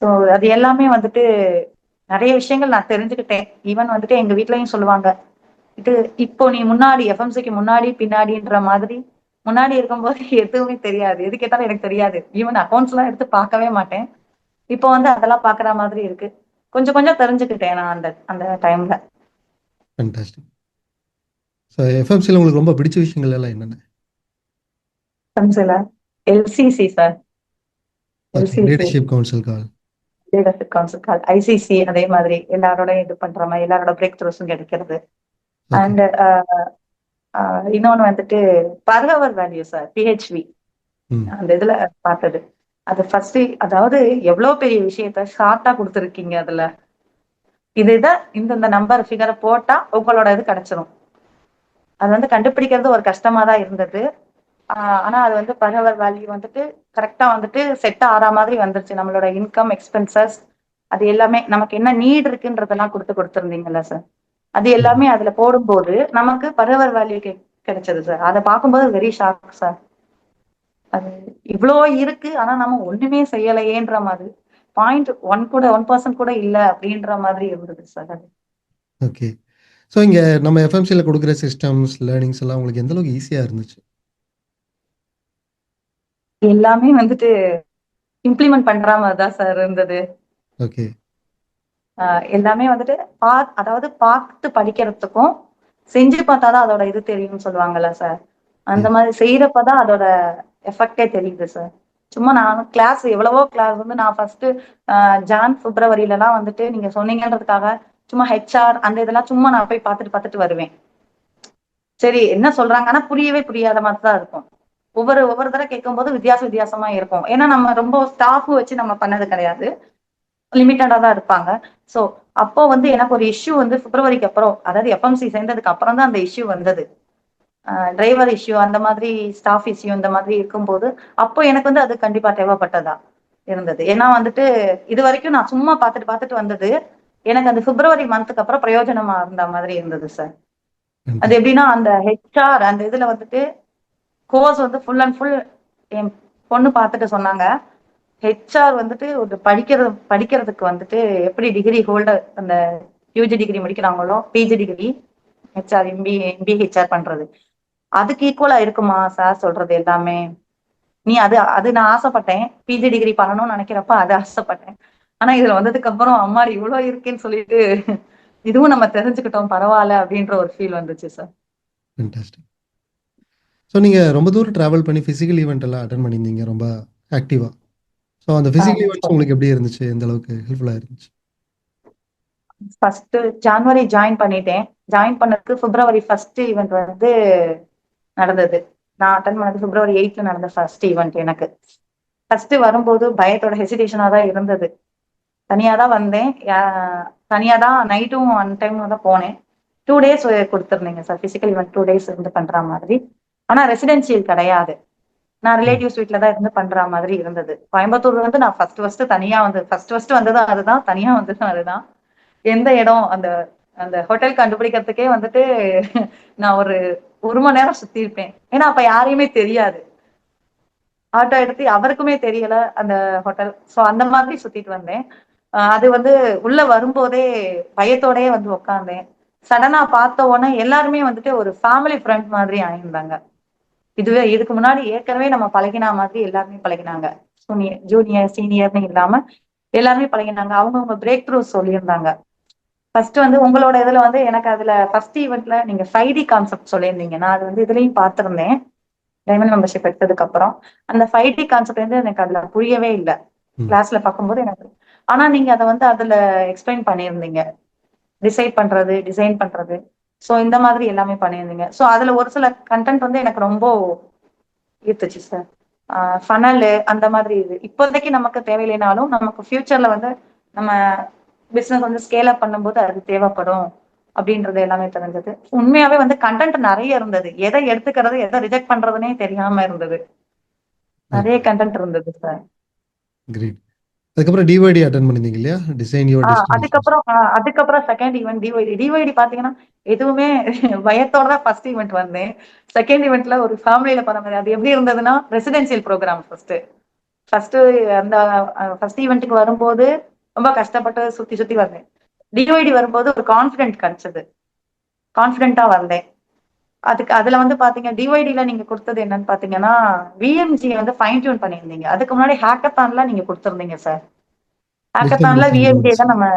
Speaker 2: ஸோ அது எல்லாமே வந்துட்டு நெறைய விஷயங்கள் நான் தெரிஞ்சுக்கிட்டேன். ஈவன் வந்துட்டு எங்க வீட்லயும் சொல்லுவாங்க. இது இப்போ நீ முன்னாடி எஃப்எம்சிக்கு முன்னாடி, பின்னாடின்ற மாதிரி முன்னாடி இருக்கும்போது எதுவுமே தெரியாது. எது கேட்டாலும் எனக்கு தெரியாது. ஈவன் அக்கவுண்ட்ஸ்லாம் எடுத்து பார்க்கவே மாட்டேன். இப்போ வந்து அதெல்லாம் பார்க்குற மாதிரி இருக்கு. கொஞ்சம் கொஞ்சம் தெரிஞ்சுக்கிட்டேன் நான் அந்த அந்த டைம்ல.
Speaker 1: ஃபேன்டாஸ்டிக். ஸோ எஃப்எம்சில உங்களுக்கு ரொம்ப பிடிச்ச விஷயங்கள் எல்லாம் என்னென்ன?
Speaker 2: எஃப்எம்சில LCC sir.
Speaker 1: Okay.
Speaker 2: LCC
Speaker 1: leadership council call.
Speaker 2: Leadership council call. ICC அதே மாதிரி எல்லாரோட இது பண்ற மாதிரி எல்லாரோட பிரேக் த்ரூஸும் கிடைக்கிறது.
Speaker 1: ஓகே.
Speaker 2: அண்ட் இன்னொன்னு வந்துட்டு பர்கவர் வேல்யூ சார், பிஹெச்வி
Speaker 1: ம்.
Speaker 2: அந்த இதுல பார்த்தது. அது ஃபர்ஸ்ட் அதாவது எவ்வளவு பெரிய விஷயத்த ஷார்ட்டா கொடுத்துருக்கீங்க அதுல. இதுதான் இந்த நம்பர் ஃபிகரை போட்டா உங்களோட இது கிடைச்சிரும். அது வந்து கண்டுபிடிக்கிறது ஒரு கஷ்டமா தான் இருந்தது. ஆனா அது வந்து பர்கவர் வேல்யூ வந்துட்டு கரெக்டா வந்துட்டு செட் ஆற மாதிரி வந்துருச்சு. நம்மளோட இன்கம் எக்ஸ்பென்சஸ் அது எல்லாமே நமக்கு என்ன நீட் இருக்குன்றதெல்லாம் கொடுத்திருந்தீங்கல்ல சார். அது
Speaker 1: ம்.
Speaker 2: எல்லாமே அதுல போடும்போது நமக்கு பர்கவர் வேல்யூ கிடைச்சது சார். அதை பார்க்கும்போது வெரி ஷாக் சார். அது இவ்ளோ இருக்கு. ஆனா நம்ம ஒண்ணுமே செய்யலையேன்ற மாதிரி. 0.1 கூட 1% கூட இல்ல அப்படின்ற மாதிரி இருந்தது சார் அது.
Speaker 1: ஓகே. ஸோ இங்க நம்ம எஃப்எம்சில குடுக்குற சிஸ்டம்ஸ், லேர்னிங்ஸ் எல்லாம் உங்களுக்கு எந்த அளவுக்கு ஈஸியா இருந்துச்சு?
Speaker 2: எல்லாமே வந்துட்டு இம்ப்ளிமெண்ட் பண்ற மாதிரி தான் சார் இருந்தது.
Speaker 1: ஓகே.
Speaker 2: எல்லாமே வந்துட்டு அதாவது பார்த்து படிக்கிறதுக்கும், செஞ்சு பார்த்தாதான் அதோட இது தெரியும்னு சொல்லுவாங்கல்ல சார். அந்த
Speaker 1: எஸ்.
Speaker 2: மாதிரி செய்யறப்பதான் அதோட எஃபெக்டே தெரியுது சார். சும்மா நான் கிளாஸ் எவ்வளவோ கிளாஸ் வந்து நான் ஃபர்ஸ்ட் பிப்ரவரியில எல்லாம் வந்துட்டு நீங்க சொன்னீங்கன்றதுக்காக சும்மா ஹெச்ஆர் அந்த இதெல்லாம் சும்மா நான் போய் பார்த்துட்டு பார்த்துட்டு வருவேன். சரி என்ன சொல்றாங்க ஆனா புரியவே புரியாத மாதிரி தான் இருக்கும். ஒவ்வொரு தடவை கேட்கும்போது வித்தியாசமா இருக்கும். ஏன்னா நம்ம ரொம்ப ஸ்டாஃப் வச்சு நம்ம பண்ணது கிடையாது. லிமிட்டடா தான் இருப்பாங்க. சோ அப்போ வந்து எனக்கு ஒரு இஷ்யூ வந்து பிப்ரவரிக்கு அப்புறம் அதாவது எஃப்எம்சி சேர்ந்ததுக்கு அப்புறம் தான் அந்த இஷ்யூ வந்தது. டிரைவர் இஷ்யூ அந்த மாதிரி ஸ்டாஃப் இஷ்யூ இந்த மாதிரி இருக்கும்போது அப்போ எனக்கு வந்து அது கண்டிப்பா தேவைப்பட்டதா இருந்தது. ஏன்னா வந்துட்டு இது வரைக்கும் நான் சும்மா பார்த்துட்டு பார்த்துட்டு வந்தது எனக்கு அந்த பிப்ரவரி மந்த்துக்கு அப்புறம் பிரயோஜனமா இருந்த மாதிரி இருந்தது சார். அது
Speaker 1: ஃபேன்டாஸ்டிக்.
Speaker 2: எப்படின்னா அந்த ஹெச்ஆர் அந்த இதுல வந்துட்டு கோர்ஸ் வந்து ஃபுல் அண்ட் ஃபுல் என் பொண்ணு பார்த்துட்டு சொன்னாங்க. ஹெச்ஆர் வந்துட்டு ஒரு படிக்கிறதுக்கு வந்துட்டு எப்படி டிகிரி ஹோல்டர் அந்த யூஜி டிகிரி முடிக்கிறாங்களோ PG degree HR MBA HR பண்றது அதுக்கு ஈக்குவலா இருக்குமா சார் சொல்றது எல்லாமே. நீ அது அது நான் ஆசைப்பட்டேன். பிஜி டிகிரி பண்ணணும்னு நினைக்கிறப்ப அது ஆசைப்பட்டேன். ஆனா இதுல வந்ததுக்கு அப்புறம் அம்மாடி இவ்வளவு இருக்கேன்னு சொல்லிட்டு இதுவும் நம்ம தெரிஞ்சுக்கிட்டோம் பரவாயில்ல அப்படின்ற ஒரு ஃபீல் வந்துச்சு சார்.
Speaker 1: ஃபேன்டாஸ்டிக். ஸோ நீங்க ரொம்ப தூரம் டிராவல் பண்ணி பிசிக்கல் ஈவென்ட் எல்லாம் அட்டெண்ட் பண்ணியிருந்தீங்க ரொம்ப ஆக்டிவா. ஸோ அந்த பிசிக்கல்
Speaker 2: ஆமா
Speaker 1: ஈவென்ட்ஸ்
Speaker 2: சார்.
Speaker 1: உங்களுக்கு எப்படி இருந்துச்சு? எந்த அளவுக்கு ஹெல்ப்ஃபுல்லா இருந்துச்சு?
Speaker 2: ஃபர்ஸ்ட் ஜான்வரி ஜாயின் பண்ணிட்டேன். ஜாயின் பண்ணதுக்கு பிப்ரவரி ஃபர்ஸ்ட் ஈவெண்ட் வந்து நடந்தது. நான் அட்டன் பண்ணது பிப்ரவரி 8th நடந்த ஃபர்ஸ்ட் ஈவெண்ட் எனக்கு. ஃபர்ஸ்ட் வரும்போது பயத்தோட ஹெசிடேஷனா தான் இருந்தது. தனியா தான் வந்தேன். தனியா தான் நைட்டும் ஒன் டைம் தான் போனேன். 2 days கொடுத்துருந்தீங்க சார் பிசிக்கல் ஈவெண்ட் 2 days இருந்து பண்ற மாதிரி. ஆனா ரெசிடென்சியல் கிடையாது. நான்
Speaker 1: ம்.
Speaker 2: ரிலேட்டிவ்ஸ் வீட்ல தான் இருந்து பண்ற மாதிரி இருந்தது. கோயம்புத்தூர் வந்து நான் ஃபர்ஸ்ட் தனியா வந்து ஃபர்ஸ்ட் வந்ததும் அதுதான். தனியா வந்ததும் அதுதான். எந்த இடம் அந்த அந்த ஹோட்டல் கண்டுபிடிக்கிறதுக்கே வந்துட்டு நான் ஒரு மணி நேரம் சுத்தி இருப்பேன். ஏன்னா அப்ப யாரையுமே தெரியாது. ஆட்டோ எடுத்து அவருக்குமே தெரியல அந்த ஹோட்டல். சோ அந்த மாதிரி சுத்திட்டு வந்தேன். அது வந்து உள்ள வரும்போதே பயத்தோடயே வந்து உட்கார்ந்தேன். சடனா பார்த்த உடனே எல்லாருமே வந்துட்டு ஒரு ஃபேமிலி ஃப்ரெண்ட் மாதிரி ஆயிருந்தாங்க. இதுக்கு முன்னாடி ஏற்கனவே நம்ம பழகினா மாதிரி எல்லாருமே பழகினாங்க. ஜூனியர் சீனியர்னு இல்லாம எல்லாருமே பழகினாங்க. அவங்கவுங்க பிரேக் த்ரூ சொல்லியிருந்தாங்க. ஃபர்ஸ்ட் வந்து உங்களோட இதுல வந்து எனக்கு அதுல ஃபர்ஸ்ட் ஈவெண்ட்ல நீங்க 5D கான்செப்ட் சொல்லியிருந்தீங்க. நான் அது வந்து இதுலயும் பார்த்திருந்தேன் டைமண்ட் மெம்பர்ஷிப் எடுத்ததுக்கு அப்புறம். அந்த 5D கான்செப்ட் வந்து எனக்கு அதுல புரியவே இல்லை கிளாஸ்ல பார்க்கும்போது எனக்கு. ஆனா நீங்க அதை வந்து அதுல எக்ஸ்பிளைன் பண்ணியிருந்தீங்க, டிசைன் பண்றது. ஸோ இந்த மாதிரி எல்லாமே பண்ணியிருந்தீங்க. ஸோ அதுல ஒரு சில கண்டென்ட் வந்து எனக்கு ரொம்ப ஈர்த்துச்சு சார். ஃபனலு அந்த மாதிரி இது இப்போதைக்கு நமக்கு தேவையில்லைனாலும் நமக்கு ஃபியூச்சர்ல வந்து நம்ம பிசினஸ் வந்து ஸ்கேல் அப் பண்ணும்போது அது தேவைப்படும் அப்படின்றது எல்லாமே தெரிஞ்சது. உண்மையாவே வந்து கண்டென்ட் நிறைய இருந்தது. எதை எடுத்துக்கிறது எதை ரிஜெக்ட் பண்றதுனே தெரியாம இருந்தது. நிறைய கண்டென்ட் இருந்தது சார்.
Speaker 1: கிரேட். அதுக்கப்புறம் டிவைடி அட்டன் பண்ணிருந்தீங்க இல்லையா? Design your destinations.
Speaker 2: அதுக்கப்புறம் செகண்ட் ஈவெண்ட் டிவைடி பாத்தீங்கன்னா எதுவுமே பயத்தோட தான் ஃபர்ஸ்ட் ஈவெண்ட் வந்தேன். செகண்ட் ஈவெண்ட்ல ஒரு ஃபேமிலியில பண்ண மாதிரி அது எப்படி இருந்ததுன்னா ரெசிடென்சியல் ப்ரோக்ராம் ஃபர்ஸ்ட் அந்த ஃபர்ஸ்ட் ஈவெண்ட்டுக்கு வரும்போது ரொம்ப கஷ்டப்பட்டு சுத்தி சுத்தி வந்தேன். டிவைடி வரும்போது ஒரு கான்பிடென்ட் கிடைச்சது, கான்பிடென்ட்டா வந்தேன். அதுல வந்து பாத்தீங்க டிவைடில நீங்க கொடுத்தது என்னன்னு பாத்தீங்கன்னா விஎம்ஜி வந்து ஃபைன் டியூன் பண்ணியிருந்தீங்க. அதுக்கு முன்னாடி ஹேக்கத்தான்ல நீங்க கொடுத்திருந்தீங்க சார்.
Speaker 1: டிஜிட்டல்
Speaker 2: ஹேக்கத்தான்ல
Speaker 1: டிசைன்
Speaker 2: விஎம்ஜி
Speaker 1: ரூல்ஸ்.
Speaker 2: தான் நம்ம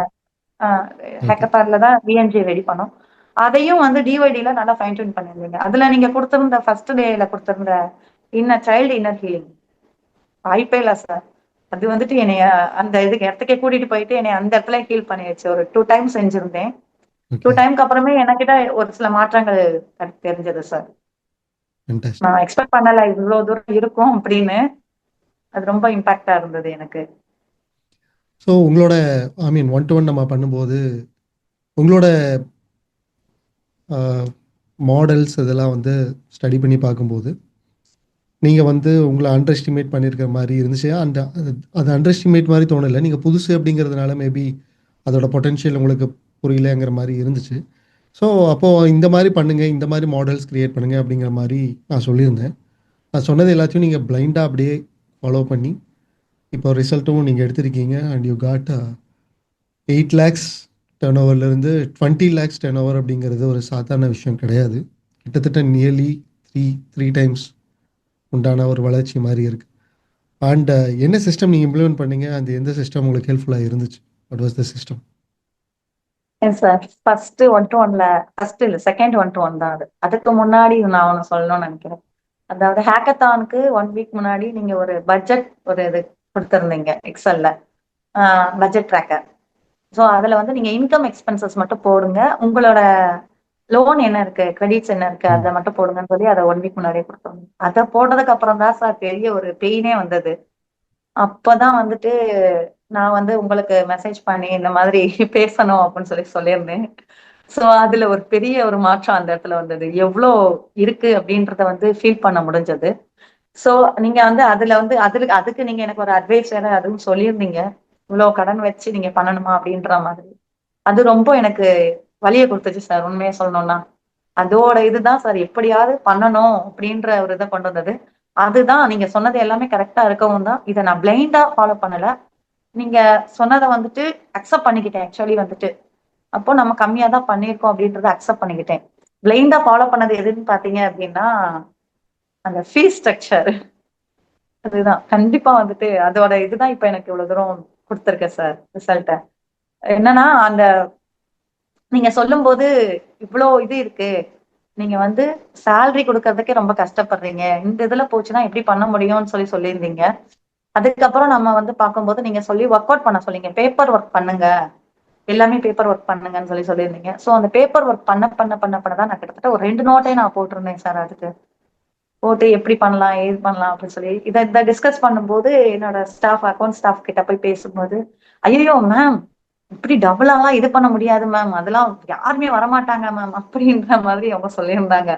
Speaker 1: ஓகே.
Speaker 2: ஹேக்கத்தான்ல தான் விஎம்ஜி ரெடி பண்ணோம். அதையும் வந்து டிவைடில நல்லா ஃபைன் டியூன் பண்ணியிருந்தீங்க. அதுல நீங்க கொடுத்திருந்த ஃபர்ஸ்ட் டேல கொடுத்திருந்த இன்னர் ஹீலிங் வாய்ப்பே இல்ல சார். அது வந்துட்டு என்னைய அந்த இதுக்கு இடத்துக்கே கூட்டிட்டு போயிட்டு என்னை அந்த இடத்துல ஹீல் பண்ணிடுச்சு. ஒரு 2 டைம் செஞ்சிருந்தேன். Two
Speaker 1: okay.
Speaker 2: டைம்க்கு அப்புறமே என்கிட்ட ஒரு சில மாற்றங்கள் தெரிஞ்சது சார்.
Speaker 1: ஃபேன்டாஸ்டிக்.
Speaker 2: நான் எக்ஸ்பெக்ட் பண்ணல இவ்வளவு தூரம் இருக்கும் அப்படின்னு. அது ரொம்ப இம்பாக்டா இருந்தது எனக்கு.
Speaker 1: ஸோ உங்களோட ஐ மீன் ஒன் டு ஒன் நம்ம பண்ணும்போது உங்களோட மாடல்ஸ் இதெல்லாம் வந்து ஸ்டடி பண்ணி பார்க்கும்போது நீங்கள் வந்து உங்களை அண்டர் எஸ்டிமேட் பண்ணியிருக்கிற மாதிரி இருந்துச்சு. அந்த அது அண்டர் எஸ்டிமேட் மாதிரி தோணலை. நீங்கள் புதுசு அப்படிங்கிறதுனால மேபி அதோட பொட்டென்ஷியல் உங்களுக்கு புரியலங்கிற மாதிரி இருந்துச்சு. ஸோ அப்போது இந்த மாதிரி பண்ணுங்கள், இந்த மாதிரி மாடல்ஸ் க்ரியேட் பண்ணுங்கள் அப்படிங்கிற மாதிரி நான் சொல்லியிருந்தேன். நான் சொன்னது எல்லாத்தையும் நீங்கள் பிளைண்டாக அப்படியே ஃபாலோ பண்ணி இப்போ ரிசல்ட்டும் நீங்கள் எடுத்திருக்கீங்க. And you got 8 lakhs turn ஓவர்லேருந்து 20 lakhs டர்ன் ஓவர் அப்படிங்கிறது ஒரு சாதாரண விஷயம் கிடையாது. கிட்டத்தட்ட நியர்லி த்ரீ த்ரீ டைம்ஸ் உண்டான ஒரு வளர்ச்சி மாதிரி இருக்குது. அண்ட் என்ன சிஸ்டம் நீங்கள் இம்ப்ளிமெண்ட் பண்ணீங்க? அந்த எந்த சிஸ்டம் உங்களுக்கு ஹெல்ப்ஃபுல்லாக இருந்துச்சு? What was the system?
Speaker 2: Sir first one to ஒன்ல ஃபர்ஸ்ட் இல்ல செகண்ட் ஒன் டு ஒன் தான் அது. அதுக்கு முன்னாடி நான் ஒன்னு சொல்லணும்னு நினைக்கிறேன். அதாவது ஹேக்கத்தானுக்கு 1 வீக் முன்னாடி நீங்க ஒரு பட்ஜெட் ஒரு இது கொடுத்துருந்தீங்க எக்ஸல்ல, பட்ஜெட் ட்ராக்கர். ஸோ அதுல வந்து நீங்க இன்கம் எக்ஸ்பென்சஸ் மட்டும் போடுங்க, உங்களோட லோன் என்ன இருக்கு கிரெடிட்ஸ் என்ன இருக்கு அதை மட்டும் போடுங்கன்னு சொல்லி அதை 1 வீக் முன்னாடியே கொடுத்தோம். அதை போட்டதுக்கு அப்புறம் தான் சார் பெரிய ஒரு பெயினே வந்தது. அப்பதான் வந்துட்டு நான் வந்து உங்களுக்கு மெசேஜ் பண்ணி இந்த மாதிரி பேசணும் அப்படின்னு சொல்லியிருந்தேன். சோ அதுல ஒரு பெரிய ஒரு மாற்றம் அந்த இடத்துல வந்தது. எவ்வளோ இருக்கு அப்படின்றத வந்து ஃபீல் பண்ண முடிஞ்சது. சோ நீங்க வந்து அதுல வந்து அதுக்கு நீங்க எனக்கு ஒரு அட்வைஸ் வேற அதுவும் சொல்லியிருந்தீங்க. இவ்வளவு கடன் வச்சு நீங்க பண்ணணுமா அப்படின்ற மாதிரி. அது ரொம்ப எனக்கு வலிய கொடுத்துச்சு சார் உண்மையா சொல்லணும்னா. அதோட இதுதான் சார் எப்படியாவது பண்ணணும் அப்படின்ற ஒரு இதை கொண்டு வந்தது. அதுதான் நீங்க சொன்னது எல்லாமே கரெக்டா இருக்கவும் தான் இதை நான் பிளைண்டா ஃபாலோ பண்ணல. நீங்க சொன்னதை வந்துட்டு அக்செப்ட் பண்ணிக்கிட்டேன் ஆக்சுவலி வந்துட்டு. அப்போ நம்ம கம்மியா தான் பண்ணியிருக்கோம் அப்படின்றத அக்செப்ட் பண்ணிக்கிட்டேன். பிளைண்டா ஃபாலோ பண்ணது எதுன்னு பாத்தீங்க அப்படின்னா அந்த ஃபீஸ் ஸ்ட்ரக்சர். அதுதான் கண்டிப்பா வந்துட்டு அதோட இதுதான் இப்ப எனக்கு இவ்வளவு தூரம் கொடுத்துருக்கேன் சார் ரிசல்ட்ட. என்னன்னா அந்த நீங்க சொல்லும் போது இவ்வளோ இது இருக்கு, நீங்க வந்து சேலரி கொடுக்கறதுக்கே ரொம்ப கஷ்டப்படுறீங்க, இந்த இதுல போச்சுன்னா எப்படி பண்ண முடியும்னு சொல்லியிருந்தீங்க. அதுக்கப்புறம் நம்ம வந்து பார்க்கும்போது நீங்க சொல்லி ஒர்க் அவுட் பண்ண சொல்லிங்க, பேப்பர் ஒர்க் பண்ணுங்க, எல்லாமே பேப்பர் ஒர்க் பண்ணுங்கன்னு சொல்லியிருந்தீங்க. ஸோ அந்த பேப்பர் ஒர்க் பண்ணதான் நான் கிட்டத்தட்ட ஒரு 2 நோட்டே நான் போட்டிருந்தேன் சார். அதுக்கு போட்டு எப்படி பண்ணலாம் ஏது பண்ணலாம் அப்படின்னு சொல்லி இதை டிஸ்கஸ் பண்ணும்போது என்னோட அக்கௌண்ட் ஸ்டாஃப் கிட்ட போய் பேசும்போது, ஐயோ மேம் இப்படி டபுளாலாம் இது பண்ண முடியாது மேம், அதெல்லாம் யாருமே வரமாட்டாங்க மேம் அப்படின்ற மாதிரி அவங்க சொல்லியிருந்தாங்க.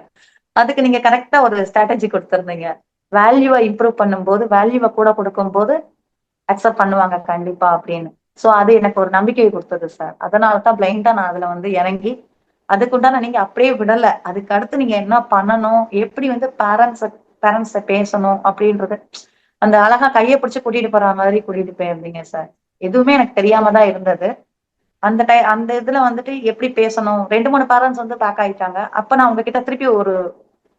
Speaker 2: அதுக்கு நீங்க கரெக்டா ஒரு ஸ்ட்ராட்டஜி கொடுத்திருந்தீங்க. வேல்யூவை இம்ப்ரூவ் பண்ணும்போது வேல்யூவை கூட கொடுக்கும் போது அக்செப்ட் பண்ணுவாங்க கண்டிப்பா அப்படின்னு. சோ அது எனக்கு ஒரு நம்பிக்கையை கொடுத்தது சார். அதனாலதான் பிளைண்டா நான் அதுல வந்து இறங்கி அதுக்குண்டான நீங்க அப்படியே விடல. அதுக்கு அடுத்து நீங்க என்ன பண்ணணும், எப்படி வந்து பேரண்ட்ஸ பேசணும் அப்படின்றது அந்த அழகா கையை பிடிச்சு கூட்டிட்டு போற மாதிரி கூட்டிட்டு போயிருந்தீங்க சார். எதுவுமே எனக்கு தெரியாம தான் இருந்தது. அந்த இதுல வந்துட்டு எப்படி பேசணும், 2 3 பேரண்ட்ஸ் வந்து பேக் ஆயிட்டாங்க. அப்ப நான் உங்ககிட்ட திருப்பி ஒரு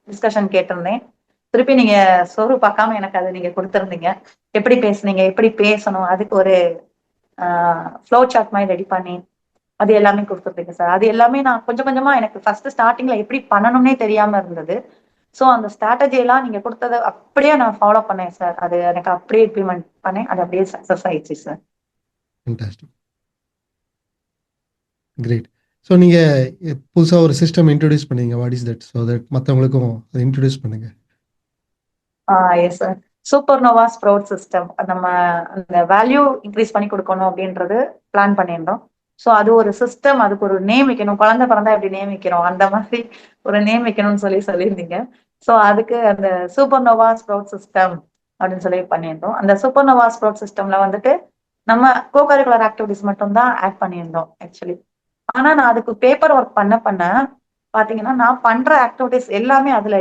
Speaker 2: டிஸ்கஷன் கேட்டிருந்தேன். திருப்பி நீங்க சோறு பார்க்காம எனக்கு அதை நீங்க கொடுத்திருந்தீங்க. எப்படி பேசுனீங்க, எப்படி பேசணும், அதுக்கு ஒரு ஃப்ளோ சார்ட் மாதிரி ரெடி பண்ணி அது எல்லாமே கொடுத்துருக்கேன் சார். அது எல்லாமே நான் கொஞ்சம் கொஞ்சமா எனக்கு ஃபர்ஸ்ட் ஸ்டார்டிங்ல எப்படி பண்ணணும்னே தெரியாம இருந்தது. சோ அந்த ஸ்ட்ராட்டஜி எல்லாம் நீங்க கொடுத்தத அப்படியே நான் ஃபாலோ பண்ணேன் சார். அது எனக்கு அப்படியே இம்ப்ளிமெண்ட் பண்ணேன். அது அப்படியே சக்சஸ் ஆயிடுச்சு சார்.
Speaker 1: ஃபேன்டாஸ்டிக். கிரேட். ஸோ நீங்க புதுசா ஒரு சிஸ்டம் இன்ட்ரோடியூஸ் பண்ணீங்க. What is that? So that மத்தவங்களுக்கும் அத இன்ட்ரோடியூஸ் பண்ணுங்க.
Speaker 2: Yes sir. Super nova sprout system. நம்ம அந்த வேல்யூ இன்க்ரீஸ் பண்ணி கொடுக்கணும் அப்படின்றது பிளான் பண்ணியிருந்தோம். ஸோ அது ஒரு சிஸ்டம், அதுக்கு ஒரு நேம் வைக்கணும். குழந்தை பிறந்தா எப்படி நேம் வைக்கிறோம் அந்த மாதிரி ஒரு நேம் வைக்கணும்னு சொல்லியிருந்தீங்க. ஸோ அதுக்கு அந்த சூப்பர் நோவா ஸ்ப்ரவுட் சிஸ்டம் அப்படின்னு சொல்லி பண்ணியிருந்தோம். அந்த சூப்பர் நோவா ஸ்ப்ரவுட் சிஸ்டம்ல வந்துட்டு நம்ம கோகரிக்குலர் ஆக்டிவிட்டிஸ் மட்டும் தான் ஆட் பண்ணியிருந்தோம் ஆக்சுவலி. ஆனா நான் அதுக்கு பேப்பர் ஒர்க் பண்ண பாத்தீங்கன்னா நான் பண்ற ஆக்டிவிட்டிஸ் எல்லாமே அதுல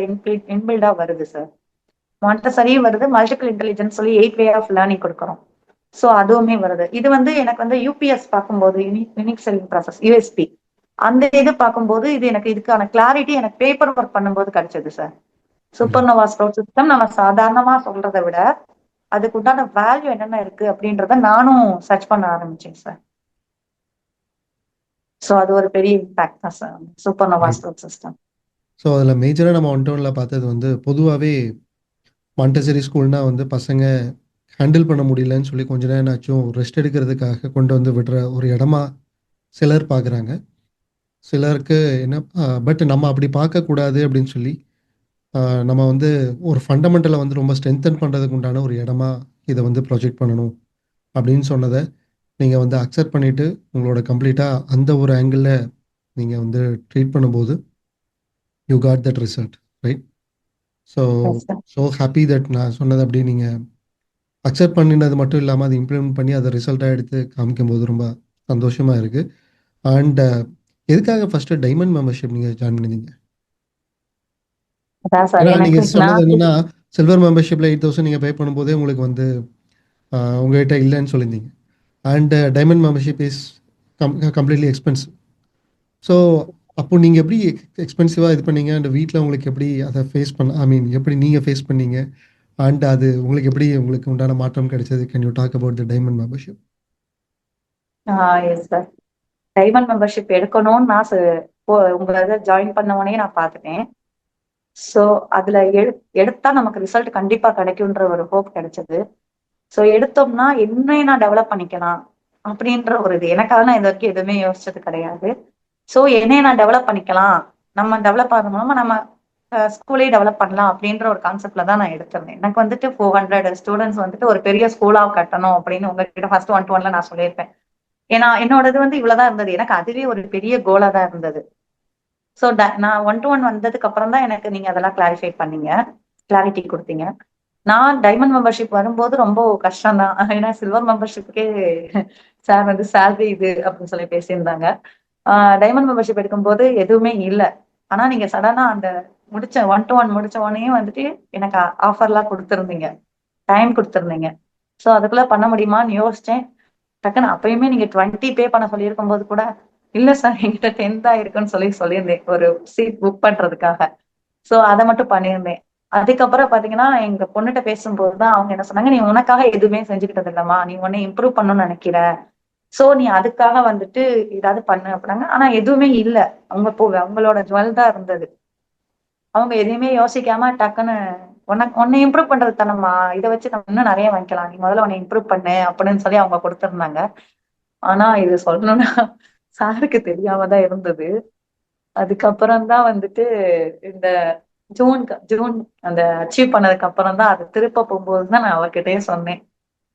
Speaker 2: இன்பில்டா வருது சார். மாண்டசரியும் வருது, மல்டிபிள் இன்டெலிஜென்ஸ் சொல்லி 8 வே ஆஃப் லேர்னிங் கொடுக்குறோம். சோ அதுவுமே வருது. இது வந்து எனக்கு வந்து யூபிஎஸ் பார்க்கும்போது யூனிக் செல்லிங் ப்ராசஸ் யூஎஸ்பி அந்த இது பார்க்கும்போது இது எனக்கு இதுக்கான கிளாரிட்டி எனக்கு பேப்பர் ஒர்க் பண்ணும்போது கிடைச்சது sir. Super nova sprout system நம்ம சாதாரணமா சொல்றதை விட அதுக்கு உண்டான வேல்யூ என்னென்ன இருக்கு அப்படின்றத நானும் சர்ச் பண்ண ஆரம்பிச்சேன் சார். சோ அது ஒரு பெரிய இம்பாக்ட் தான் sir super nova
Speaker 1: great.
Speaker 2: Sprout system.
Speaker 1: So அதில மேஜரா நம்ம 1 பார்த்தது வந்து பொதுவாவே மாண்டசரி ஸ்கூல்னா வந்து பசங்க ஹேண்டில் பண்ண முடியலன்னு சொல்லி கொஞ்ச நேரம்னாச்சும் ரெஸ்ட் எடுக்கிறதுக்காக கொண்டு வந்து விடுற ஒரு இடமா சிலர் பார்க்குறாங்க. சிலருக்கு என்ன பட் நம்ம அப்படி பார்க்கக்கூடாது அப்படின்னு சொல்லி நம்ம வந்து ஒரு ஃபண்டமெண்டலை வந்து ரொம்ப ஸ்ட்ரென்தன் பண்ணுறதுக்கு உண்டான ஒரு இடமா இதை வந்து ப்ரொஜெக்ட் பண்ணணும் அப்படின்னு சொன்னதை நீங்கள் வந்து அக்செப்ட் பண்ணிவிட்டு உங்களோட கம்ப்ளீட்டாக அந்த ஒரு ஆங்கிளில் நீங்கள் வந்து ட்ரீட் பண்ணும்போது you got that result, right? So so happy that நான் சொன்னது அப்படி நீங்கள் அக்செப்ட் பண்ணினது மட்டும் இல்லாமல் அதை இம்ப்ளிமெண்ட் பண்ணி அதை ரிசல்ட்டாக எடுத்து காமிக்கும்போது ரொம்ப சந்தோஷமாக இருக்குது. அண்ட் எதுக்காக ஃபஸ்ட்டு டைமண்ட் மெம்பர்ஷிப் நீங்கள் ஜாயின் பண்ணியிருந்தீங்க?
Speaker 2: அதான் சார்
Speaker 1: ஏன்னா
Speaker 2: எனக்கு
Speaker 1: நீங்கள் சொன்னது என்னன்னா சில்வர் மெம்பர்ஷிப்பில் 8,000 நீங்கள் பே பண்ணும்போதே உங்களுக்கு வந்து உங்கள்கிட்ட இல்லைன்னு சொல்லியிருந்தீங்க. And diamond membership is completely expensive. So அப்போ நீங்கள் எப்படி எக்ஸ்பென்சிவாக இது பண்ணீங்க? அண்ட் வீட்டில் உங்களுக்கு எப்படி அதை ஃபேஸ் பண்ண ஐ மீன் எப்படி நீங்கள் ஃபேஸ் பண்ணீங்க? அண்ட் அது உங்களுக்கு எப்படி உங்களுக்கு உண்டான மாற்றம் கிடைச்சது? Can you talk about the diamond membership?
Speaker 2: Yes sir. Diamond membership எடுக்கணும்னு நான் உங்களை ஜாயின் பண்ண உடனே நான் பார்த்துட்டேன். ஸோ அதுல எடுத்தா நமக்கு ரிசல்ட் கண்டிப்பா கிடைக்கும்ன்ற ஒரு ஹோப் கிடைச்சது. ஸோ எடுத்தோம்னா என்னையும் நான் டெவலப் பண்ணிக்கலாம் அப்படின்ற ஒரு இது எனக்காக நான் இது வரைக்கும் எதுவுமே யோசிச்சது கிடையாது. ஸோ என்னைய நான் டெவலப் பண்ணிக்கலாம், நம்ம டெவலப் ஆகும் மூலமா நம்ம ஸ்கூலே டெவலப் பண்ணலாம் அப்படின்ற ஒரு கான்செப்ட்ல தான் நான் எடுத்திருந்தேன். எனக்கு வந்துட்டு 400 ஸ்டூடெண்ட்ஸ் வந்துட்டு ஒரு பெரிய ஸ்கூலா கட்டணும் அப்படின்னு உங்ககிட்ட ஃபர்ஸ்ட் 1-to-1 நான் சொல்லியிருப்பேன். ஏன்னா என்னோடது வந்து இவ்வளவுதான் இருந்தது. எனக்கு அதுவே ஒரு பெரிய கோலா தான் இருந்தது. சோ நான் 1-to-1 வந்ததுக்கு அப்புறம் தான் எனக்கு நீங்க அதெல்லாம் கிளாரிஃபை பண்ணீங்க, கிளாரிட்டி கொடுத்தீங்க. நான் டைமண்ட் மெம்பர்ஷிப் வரும்போது ரொம்ப கஷ்டம் தான். ஏன்னா சில்வர் மெம்பர்ஷிப்புக்கே சார் வந்து சேலரி இது அப்படின்னு சொல்லி பேசியிருந்தாங்க. டைமண்ட் மெம்பர்ஷிப் எடுக்கும்போது எதுவுமே இல்லை. ஆனா நீங்க சடனா அந்த 1-to-1 முடிச்ச உடனே வந்துட்டு எனக்கு ஆஃபர்லாம் கொடுத்துருந்தீங்க, டைம் கொடுத்துருந்தீங்க. சோ அதுக்குள்ள பண்ண முடியுமான்னு யோசிச்சேன். டக்குன்னு அப்பயுமே நீங்க 20 பே பண்ண சொல்லியிருக்கும் போது கூட இல்ல சார் என்கிட்ட 10 தான் இருக்குன்னு சொல்லியிருந்தேன் ஒரு சீட் புக் பண்றதுக்காக. சோ அதை மட்டும் பண்ணியிருந்தேன். அதுக்கப்புறம் பாத்தீங்கன்னா எங்க பொண்ணுகிட்ட பேசும்போதுதான் அவங்க என்ன சொன்னாங்க, நீ உனக்காக எதுவுமே செஞ்சுக்கிட்டது இல்லம்மா, நீ உன்னை இம்ப்ரூவ் பண்ணணும்னு நினைக்கிற, சோ நீ அதுக்காக வந்துட்டு ஏதாவது பண்ணு அப்படின்னாங்க. ஆனா எதுவுமே இல்ல. அவங்களோட ஜுவல் தான் இருந்தது. அவங்க எதையுமே யோசிக்காம டக்குன்னு உன்னை இம்ப்ரூவ் பண்றது தானம்மா, இதை வச்சு நம்ம இன்னும் நிறைய வாங்கிக்கலாம், நீ முதல்ல உன்னை இம்ப்ரூவ் பண்ணு அப்படின்னு சொல்லி அவங்க கொடுத்திருந்தாங்க. ஆனா இது சொல்லணும்னா சாருக்கு தெரியாம தான் இருந்தது. அதுக்கப்புறம் தான் வந்துட்டு இந்த ஜூன் ஜூன் அந்த அச்சீவ் பண்ணதுக்கு அப்புறம் தான் அது திருப்ப போகும்போதுதான் நான் அவர்கிட்டயே சொன்னேன்.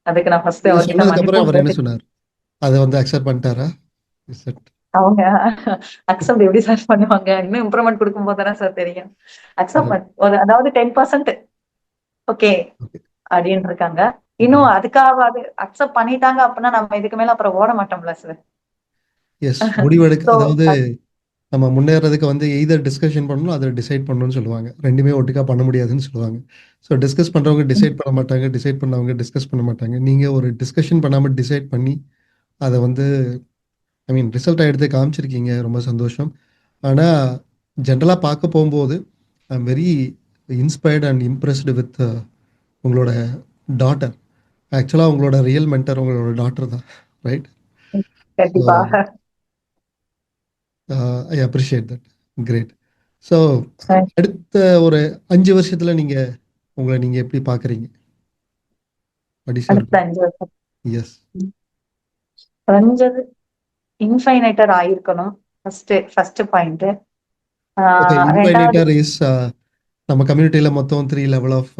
Speaker 2: அதுக்கு நான் ஃபர்ஸ்ட்
Speaker 1: நீங்க
Speaker 2: அவர்கிட்ட
Speaker 1: சொன்னதுக்கப்புறம்
Speaker 2: மன்னிப்பும்
Speaker 1: அவர் என்ன
Speaker 2: கேட்டேன்.
Speaker 1: சொன்னார்? அதை வந்து அக்செப்ட் பண்ணிட்டாரா? Is it?
Speaker 2: அவங்க அக்செப்ட் எப்படி சார் பண்ணுவாங்க, இன்னும் இம்ப்ரூவ்மெண்ட் கொடுக்கும் போது தானே சார் தெரியும். அக்செப்ட் ஒரு அதாவது 10% ஓகே
Speaker 1: ஓகே.
Speaker 2: அப்படின்னு இருக்காங்க. இன்னும் அதுக்காவது அக்செப்ட் பண்ணிட்டாங்க அப்படின்னா நம்ம இதுக்கு மேல அப்புறம் ஓட மாட்டோம்ல சார்.
Speaker 1: எஸ். முடிவெடுக்க
Speaker 2: சோ
Speaker 1: அதாவது நம்ம முன்னேறதுக்கு வந்து எய்தர் டிஸ்கஷன் பண்ணணும், அதை டிசைட் பண்ணணும்னு சொல்லுவாங்க. 2மே ஒட்டுக்கா பண்ண முடியாதுன்னு சொல்லுவாங்க. ஸோ டிஸ்கஸ் பண்ணுறவங்க டிசைட் பண்ண மாட்டாங்க, டிசைட் பண்ணவங்க டிஸ்கஸ் பண்ண மாட்டாங்க. நீங்கள் ஒரு டிஸ்கஷன் பண்ணாமல் டிசைட் பண்ணி அதை வந்து ஐ மீன் ரிசல்ட்டாக எடுத்து காமிச்சிருக்கீங்க. ரொம்ப சந்தோஷம். ஆனால் ஜென்ரலாக பார்க்க போகும்போது I am very inspired and impressed with உங்களோட டாட்டர். ஆக்சுவலாக உங்களோட ரியல் மென்டர் உங்களோட டாட்டர் தான், ரைட்? ஸோ
Speaker 2: கண்டிப்பா
Speaker 1: I appreciate that. Great. So
Speaker 2: sir
Speaker 1: அடுத்த ஒரு 5 வருஷத்துல உங்களை நீங்க எப்படி பார்க்குறீங்க? வாட் இஸ் யுவர்
Speaker 2: அடுத்த
Speaker 1: கோல்?
Speaker 2: 5 வருஷம்
Speaker 1: எஸ்.
Speaker 2: குறைஞ்சது இன்ஃபைனைட்டர் ஆயிருக்கணும். First point.
Speaker 1: ஓகே.
Speaker 2: ரெண்டாவது
Speaker 1: இன்ஃபைனைட்டர் இஸ் நம்ம கம்யூனிட்டியில மொத்தம் 3 லெவல் ஆஃப்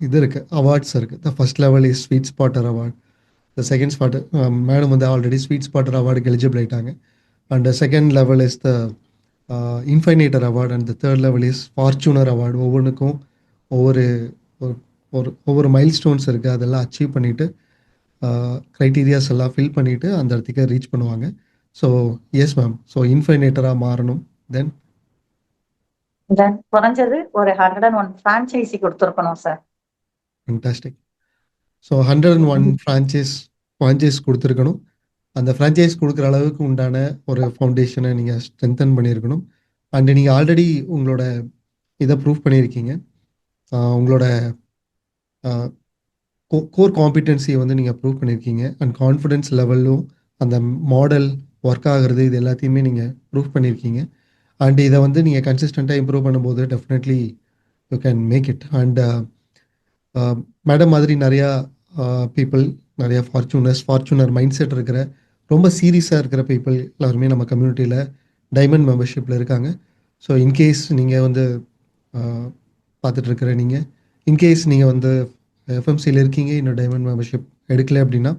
Speaker 1: இது இருக்கு. அவார்ட்ஸ் இருக்கு. The first level is sweet spotter award. The second spot madam வந்து ஆல்ரெடி ஸ்வீட் ஸ்பாட்டர் அவார்டுக்கு எலிஜிபிள் ஆயிட்டாங்க. And second level is the infinator award and the third level is fortuner award. ஒவ்வொன்றுக்கும் ஒவ்வொரு ஒரு- ஒவ்வொரு மைல் ஸ்டோன்ஸ் இருக்குது. அதெல்லாம் achieve பண்ணிவிட்டு க்ரைட்டீரியாஸ் எல்லாம் ஃபில் பண்ணிவிட்டு அந்த இடத்துக்கு ரீச் பண்ணுவாங்க. So yes ma'am. ஸோ இன்ஃபைனேட்டராக மாறணும். தென்
Speaker 2: குறைஞ்சது ஒரு 101 ஃப்ரான்ச்சைசி கொடுத்துருக்கணும் சார்.
Speaker 1: ஃபண்டாஸ்டிக். ஸோ 101 ஃப்ரான்ச்சைஸ் கொடுத்துருக்கணும். அந்த ஃப்ரான்ச்சைஸ் கொடுக்குற அளவுக்கு உண்டான ஒரு ஃபவுண்டேஷனை நீங்கள் ஸ்ட்ரென்தன் பண்ணியிருக்கணும். அண்டு நீங்கள் ஆல்ரெடி உங்களோட இதை ப்ரூவ் பண்ணியிருக்கீங்க. உங்களோட கோர் காம்பிடென்சியை வந்து நீங்கள் ப்ரூவ் பண்ணியிருக்கீங்க. அண்ட் கான்ஃபிடென்ஸ் லெவலும் அந்த மாடல் ஒர்க் ஆகுறது இது எல்லாத்தையுமே நீங்கள் ப்ரூவ் பண்ணியிருக்கீங்க. அண்ட் இதை வந்து நீங்கள் கன்சிஸ்டண்ட்டாக இம்ப்ரூவ் பண்ணும்போது definitely you can make it. And madam மாதிரி நிறையா பீப்புள், நிறையா ஃபார்ச்சூனர் மைண்ட் செட் இருக்கிற ரொம்ப சீரியஸாக இருக்கிற பீப்புள் எல்லாருமே நம்ம கம்யூனிட்டியில் டைமண்ட் மெம்பர்ஷிப்பில் இருக்காங்க. ஸோ இன்கேஸ் நீங்கள் வந்து பார்த்துட்ருக்கிற நீங்கள் இன்கேஸ் நீங்கள் வந்து எஃப்எம்சியில் இருக்கீங்க, இன்னும் டைமண்ட் மெம்பர்ஷிப் எடுக்கலை அப்படின்னா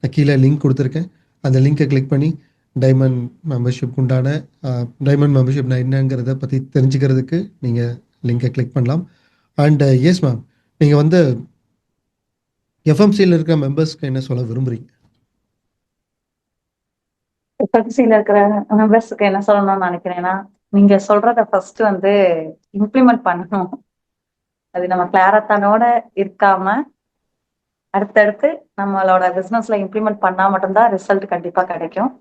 Speaker 1: நான் கீழே லிங்க் கொடுத்துருக்கேன். அந்த லிங்க்கை கிளிக் பண்ணி டைமண்ட் மெம்பர்ஷிப் உண்டான டைமண்ட் மெம்பர்ஷிப்னா என்னங்கிறத பற்றி தெரிஞ்சுக்கிறதுக்கு நீங்கள் லிங்கை கிளிக் பண்ணலாம். அண்ட் எஸ் மேம், நீங்கள் வந்து எஃப்எம்சியில் இருக்கிற மெம்பர்ஸ்க்கு என்ன சொல்ல விரும்புகிறீங்க?
Speaker 2: எஃப்எம்சியில் இருக்கிற மெம்பர்ஸுக்கு என்ன சொல்லணும்னு நினைக்கிறேன்னா, நீங்க சொல்றத ஃபர்ஸ்ட் வந்து இம்ப்ளிமெண்ட் பண்ணணும். அது நம்ம கிளாரத்தானோட இருக்காம அடுத்தடுத்து நம்மளோட பிசினஸ்ல இம்ப்ளிமெண்ட் பண்ணா மட்டும்தான் ரிசல்ட் கண்டிப்பா கிடைக்கும்.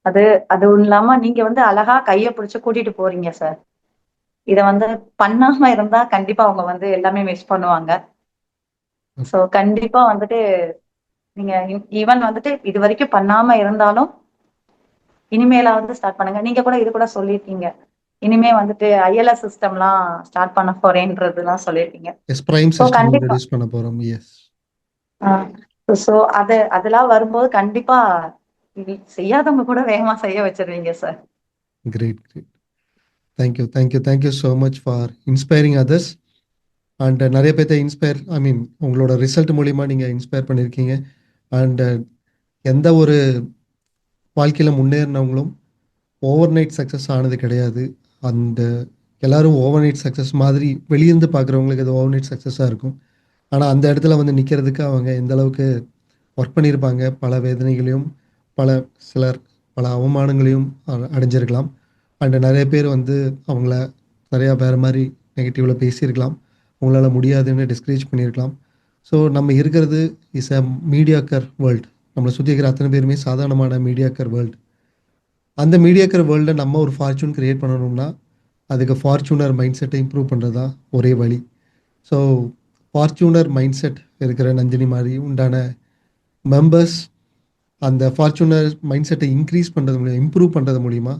Speaker 2: அது அதுவும் இல்லாம நீங்க வந்து அழகா கையை பிடிச்சு கூட்டிட்டு போறீங்க சார். இத வந்து பண்ணாம இருந்தா கண்டிப்பா அவங்க வந்து எல்லாமே மிஸ் பண்ணுவாங்க. சோ கண்டிப்பா வந்துட்டு நீங்க ஈவன் வந்துட்டு இது வரைக்கும் பண்ணாம இருந்தாலும் இனிமேலாவது ஸ்டார்ட் பண்ணுங்க. நீங்க கூட இது கூட சொல்லியிருக்கீங்க. இனிமே வந்துட்டு ஐஎல்எஸ் சிஸ்டம்லாம் ஸ்டார்ட் பண்ண போறேன்றதுலாம் சொல்லியிருக்கீங்க.
Speaker 1: எஸ், ப்ரைம்
Speaker 2: ஸோ
Speaker 1: சிஸ்டம்
Speaker 2: கண்டிப்பா
Speaker 1: இன்ட்ரடியூஸ் பண்ண போகிறோம். எஸ்.
Speaker 2: ஸோ அதெல்லாம் வரும்போது கண்டிப்பா செய்யாதவங்க கூட வேகமா செய்ய வச்சிருவீங்க sir.
Speaker 1: Great, great. Thank you so much for inspiring others. And நிறைய பேர்த்த உங்களோட ரிசல்ட் மூலிமா நீங்கள் இன்ஸ்பயர் பண்ணியிருக்கீங்க. அண்ட் எந்த ஒரு வாழ்க்கையில் முன்னேறினவங்களும் ஓவர் நைட் சக்ஸஸ் ஆனது கிடையாது. அந்த எல்லாரும் ஓவர் நைட் சக்ஸஸ் மாதிரி வெளியிருந்து பார்க்குறவங்களுக்கு அது ஓவர் நைட் சக்ஸஸாக இருக்கும். ஆனால் அந்த இடத்துல வந்து நிற்கிறதுக்கு அவங்க எந்த அளவுக்கு ஒர்க் பண்ணியிருப்பாங்க, பல வேதனைகளையும் பல சிலர் பல அவமானங்களையும் அடைஞ்சிருக்கலாம். அண்டு நிறைய பேர் வந்து அவங்கள நிறையா வேறு மாதிரி நெகட்டிவில் பேசியிருக்கலாம். உங்களால் முடியாதுன்னு டிஸ்கரேஜ் பண்ணியிருக்கலாம். ஸோ நம்ம இருக்கிறது இஸ் அ மீடியாக்கர் வேர்ல்டு. நம்மளை சுற்றி இருக்கிற அத்தனை பேருமே சாதாரணமான மீடியாக்கர் வேர்ல்டு. அந்த மீடியாக்கர் வேர்ல்டை நம்ம ஒரு ஃபார்ச்சூன் கிரியேட் பண்ணணும்னா அதுக்கு ஃபார்ச்சூனர் மைண்ட் செட்டை இம்ப்ரூவ் பண்ணுறது தான் ஒரே வழி. ஸோ ஃபார்ச்சூனர் மைண்ட் செட் இருக்கிற நந்தினி மாதிரி உண்டான மெம்பர்ஸ் அந்த ஃபார்ச்சூனர் மைண்ட் செட்டை இன்க்ரீஸ் பண்ணுறது மூலியம் இம்ப்ரூவ் பண்ணுறது மூலிமா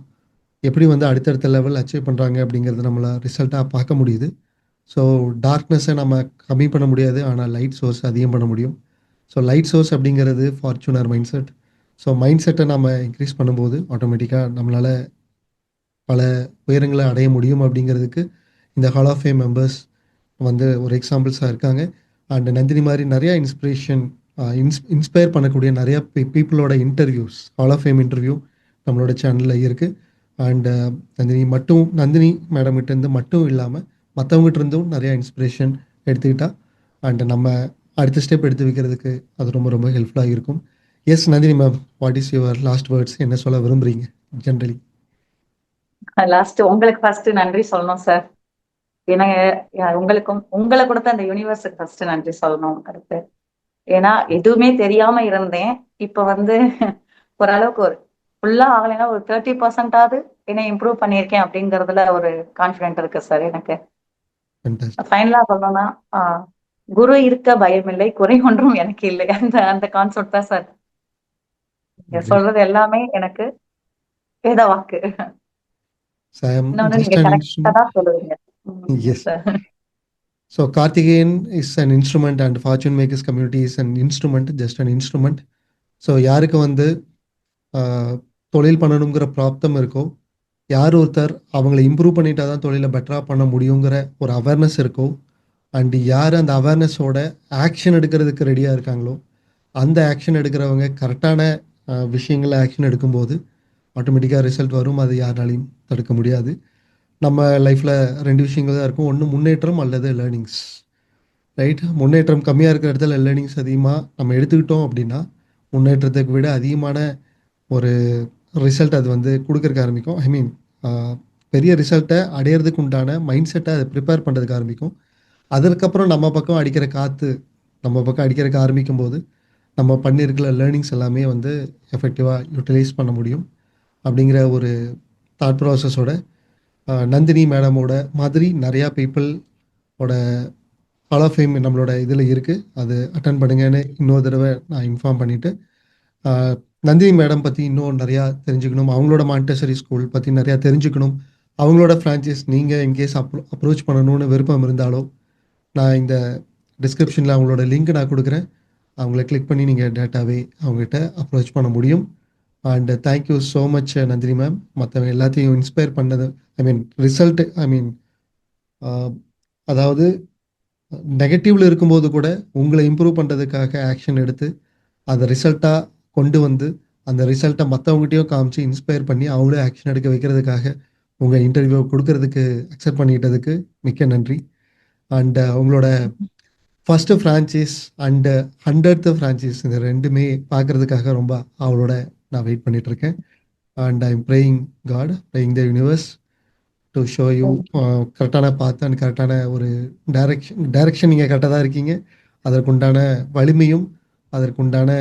Speaker 1: எப்படி வந்து அடுத்தடுத்த லெவல் அச்சீவ் பண்ணுறாங்க அப்படிங்கிறது நம்மளால் ரிசல்ட்டாக பார்க்க முடியுது. ஸோ டார்க்னஸை நம்ம கம்மி பண்ண முடியாது, ஆனால் லைட் சோர்ஸ் அதிகம் பண்ண முடியும். ஸோ லைட் சோர்ஸ் அப்படிங்கிறது Fortuner mind set. So mind செட்டை நம்ம இன்க்ரீஸ் பண்ணும்போது ஆட்டோமேட்டிக்காக நம்மளால் பல உயரங்களை அடைய முடியும் அப்படிங்கிறதுக்கு இந்த ஹால் ஆஃப் ஃபேம் மெம்பர்ஸ் வந்து ஒரு எக்ஸாம்பிள்ஸாக இருக்காங்க. அண்ட் நந்தினி மாதிரி நிறையா இன்ஸ்பயர் பண்ணக்கூடிய நிறையா பீப்புளோட interviews, hall of fame interview நம்மளோட சேனலில் இருக்குது. அண்டு நந்தினி மேடம்கிட்டேருந்து மட்டும் இல்லாமல் மற்றவங்ககிட்ட இருந்தும் நிறையா இன்ஸ்பிரேஷன் எடுத்துக்கிட்டா அண்டு நம்ம அடுத்த ஸ்டெப் எடுத்து வைக்கிறதுக்கு அது ரொம்ப ரொம்ப ஹெல்ப்ஃபுல்லாக இருக்கும். Yes Nandini ma'am, what is your last words? என்ன சொல்ல விரும்புகிறீங்க ஜென்ரலி?
Speaker 2: லாஸ்ட் உங்களுக்கு ஃபர்ஸ்ட் நன்றி சொல்லணும் சார். ஏன்னா உங்களுக்கும் உங்களை கொடுத்த அந்த யூனிவர்ஸுக்கு ஃபர்ஸ்ட் நன்றி சொல்லணும் அடுத்து. ஏன்னா எதுவுமே தெரியாம இருந்தேன். இப்ப வந்து ஓரளவுக்கு ஒரு ஃபுல்லா ஆகலைன்னா ஒரு 30% என்ன இம்ப்ரூவ் பண்ணியிருக்கேன் அப்படிங்கறதுல ஒரு கான்பிடென்ட் இருக்கு சார் எனக்கு.
Speaker 1: ஃபண்டாஸ்டிக்.
Speaker 2: ஃபைனலா சொல்லணும்னா குரு இருக்க பயமில்லை, குறை ஒன்றும் எனக்கு இல்லை. அந்த அந்த கான்செப்ட் தான் சார். நீங்க
Speaker 1: கிரேட்.
Speaker 2: சொல்றது எல்லாமே எனக்கு வேத வாக்கு.
Speaker 1: So I am
Speaker 2: இன்னொன்னு
Speaker 1: just
Speaker 2: நீங்க
Speaker 1: an
Speaker 2: கரெக்டா
Speaker 1: instrument.
Speaker 2: தான் சொல்லுவீங்க.
Speaker 1: Yes.
Speaker 2: Sir.
Speaker 1: So Karthikeyan is an instrument and Fortune Makers community is an instrument, just an instrument. So யாருக்கு வந்து தொழில் பண்ணணுங்கிற ப்ராப்தம் இருக்கோ, யார் ஒருத்தர் அவங்கள இம்ப்ரூவ் பண்ணிட்டா தான் தொழிலை பெட்டராக பண்ண முடியுங்கிற ஒரு அவேர்னஸ் இருக்கோ, அண்ட் யார் அந்த அவேர்னஸோட ஆக்ஷன் எடுக்கிறதுக்கு ரெடியாக இருக்காங்களோ, அந்த ஆக்ஷன் எடுக்கிறவங்க கரெக்டான விஷயங்களில் ஆக்ஷன் எடுக்கும்போது ஆட்டோமேட்டிக்காக ரிசல்ட் வரும். அது யாராலையும் தடுக்க முடியாது. நம்ம லைஃப்பில் 2 விஷயங்கள் தான் இருக்கும். ஒன்று முன்னேற்றம் அல்லது லேர்னிங்ஸ். ரைட்? முன்னேற்றம் கம்மியாக இருக்கிற இடத்துல லேர்னிங்ஸ் அதிகமாக நம்ம எடுத்துக்கிட்டோம் அப்படின்னா, முன்னேற்றத்துக்கு விட அதிகமான ஒரு ரிசல்ட் அது வந்து குடுக்கறக்கு ஆரம்பிக்கும். ஐ மீன் பெரிய ரிசல்ட்டை அடையறதுக்கு உண்டான மைண்ட் செட்டை அதை ப்ரிப்பேர் பண்ணுறதுக்கு ஆரம்பிக்கும். அதற்கப்புறம் நம்ம பக்கம் அடிக்கிற காற்று நம்ம பக்கம் அடிக்கிறதுக்கு ஆரம்பிக்கும்போது, நம்ம பண்ணியிருக்கிற லேர்னிங்ஸ் எல்லாமே வந்து எஃபெக்டிவாக யூட்டிலைஸ் பண்ண முடியும். அப்படிங்கிற ஒரு தாட் ப்ராசஸோட நந்தினி மேடமோட மாதிரி நிறையா பீப்புளோட ஹால் ஆஃப் ஃபேம் நம்மளோட இதில் இருக்குது. அது அட்டன் பண்ணுங்கன்னு இன்னொரு தடவை நான் இன்ஃபார்ம் பண்ணிவிட்டு, நந்தினி மேடம் பற்றி இன்னும் நிறையா தெரிஞ்சுக்கணும், அவங்களோட மாண்டசரி ஸ்கூல் பற்றி நிறையா தெரிஞ்சுக்கணும், அவங்களோட ஃப்ரான்ச்சைஸ் நீங்கள் இன்கேஸ் அப்ரோச் பண்ணணும்னு விருப்பம் இருந்தாலோ, நான் இந்த டிஸ்கிரிப்ஷனில் அவங்களோட லிங்க் நான் கொடுக்குறேன். அவங்கள கிளிக் பண்ணி நீங்கள் டேட்டாவே அவங்ககிட்ட அப்ரோச் பண்ண முடியும். And thank you so much Nandini ma'am. மற்றவங்க எல்லாத்தையும் இன்ஸ்பயர் பண்ணது, ஐ மீன் ரிசல்ட், ஐ மீன் அதாவது நெகட்டிவ்ல இருக்கும்போது கூட உங்களை இம்ப்ரூவ் பண்ணுறதுக்காக ஆக்ஷன் எடுத்து அதை ரிசல்ட்டாக கொண்டு வந்து அந்த ரிசல்ட்டை மற்றவங்ககிட்டயும் காமிச்சு இன்ஸ்பயர் பண்ணி அவங்களே ஆக்ஷன் எடுக்க வைக்கிறதுக்காக உங்கள் இன்டர்வியூ கொடுக்கறதுக்கு அக்செப்ட் பண்ணிக்கிட்டதுக்கு மிக்க நன்றி. அண்ட் உங்களோட first franchise and 100th franchise இந்த ரெண்டுமே பார்க்குறதுக்காக ரொம்ப அவளோட நான் வெயிட் பண்ணிகிட்ருக்கேன். And I am praying god, praying the universe to show you கரெக்டான பாத் அண்ட் கரெக்டான ஒரு டைரக்ஷன் நீங்கள் கரெக்டாக தான் இருக்கீங்க. அதற்குண்டான வலிமையும் அதற்குண்டான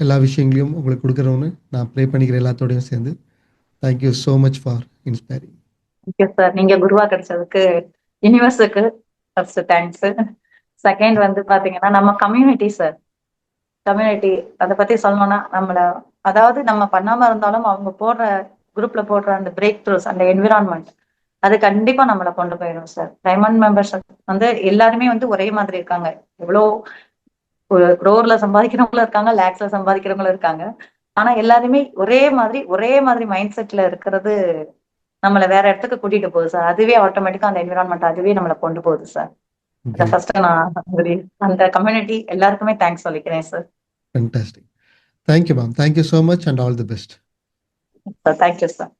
Speaker 1: எல்லா விஷயங்களையும் உங்களுக்கு கொடுக்குறோன்னு நான் ப்ரே பண்ணிக்கிறேன் எல்லாத்தோடையும் சேர்ந்து. Thank you so much for inspiring.
Speaker 2: Okay sir, நீங்க குருவா கிடைச்சதுக்கு யூனிவர்ஸுக்கு ஃபர்ஸ்ட் தேங்க்ஸ். செகண்ட் வந்து பாத்தீங்கன்னா நம்ம கம்யூனிட்டி சார், கம்யூனிட்டி அதை பத்தி சொல்லணும்னா நம்மள, அதாவது நம்ம பண்ணாம இருந்தாலும் அவங்க போடுற குரூப்ல போடுற அந்த பிரேக் த்ரூஸ், அந்த என்விரான்மெண்ட், அது கண்டிப்பா நம்மளை கொண்டு போயிடும் சார். டைமண்ட் மெம்பர்ஸ் வந்து எல்லாருமே வந்து ஒரே மாதிரி இருக்காங்க. எவ்வளோ ஒரு க்ரோர்ல சம்பாதிக்கிறவங்களும் இருக்காங்க, லேக்ஸ்ல சம்பாதிக்கிறவங்களும் இருக்காங்க. ஆனா எல்லாருமே ஒரே மாதிரி மைண்ட் செட்ல இருக்கிறது நம்மள வேற இடத்துக்கு கூட்டிட்டு போகுது சார். அதுவே ஆட்டோமேட்டிக்கா அந்த என்விரான்மெண்ட் அதுவே நம்மளை கொண்டு போகுது சார். ஃபர்ஸ்ட் நான் அந்த கம்யூனிட்டி எல்லாருக்குமே தேங்க்ஸ் சொல்லிக்கிறேன் sir.
Speaker 1: Fantastic. Thank you ma'am. Thank you so much and all the best.
Speaker 2: Thank you sir.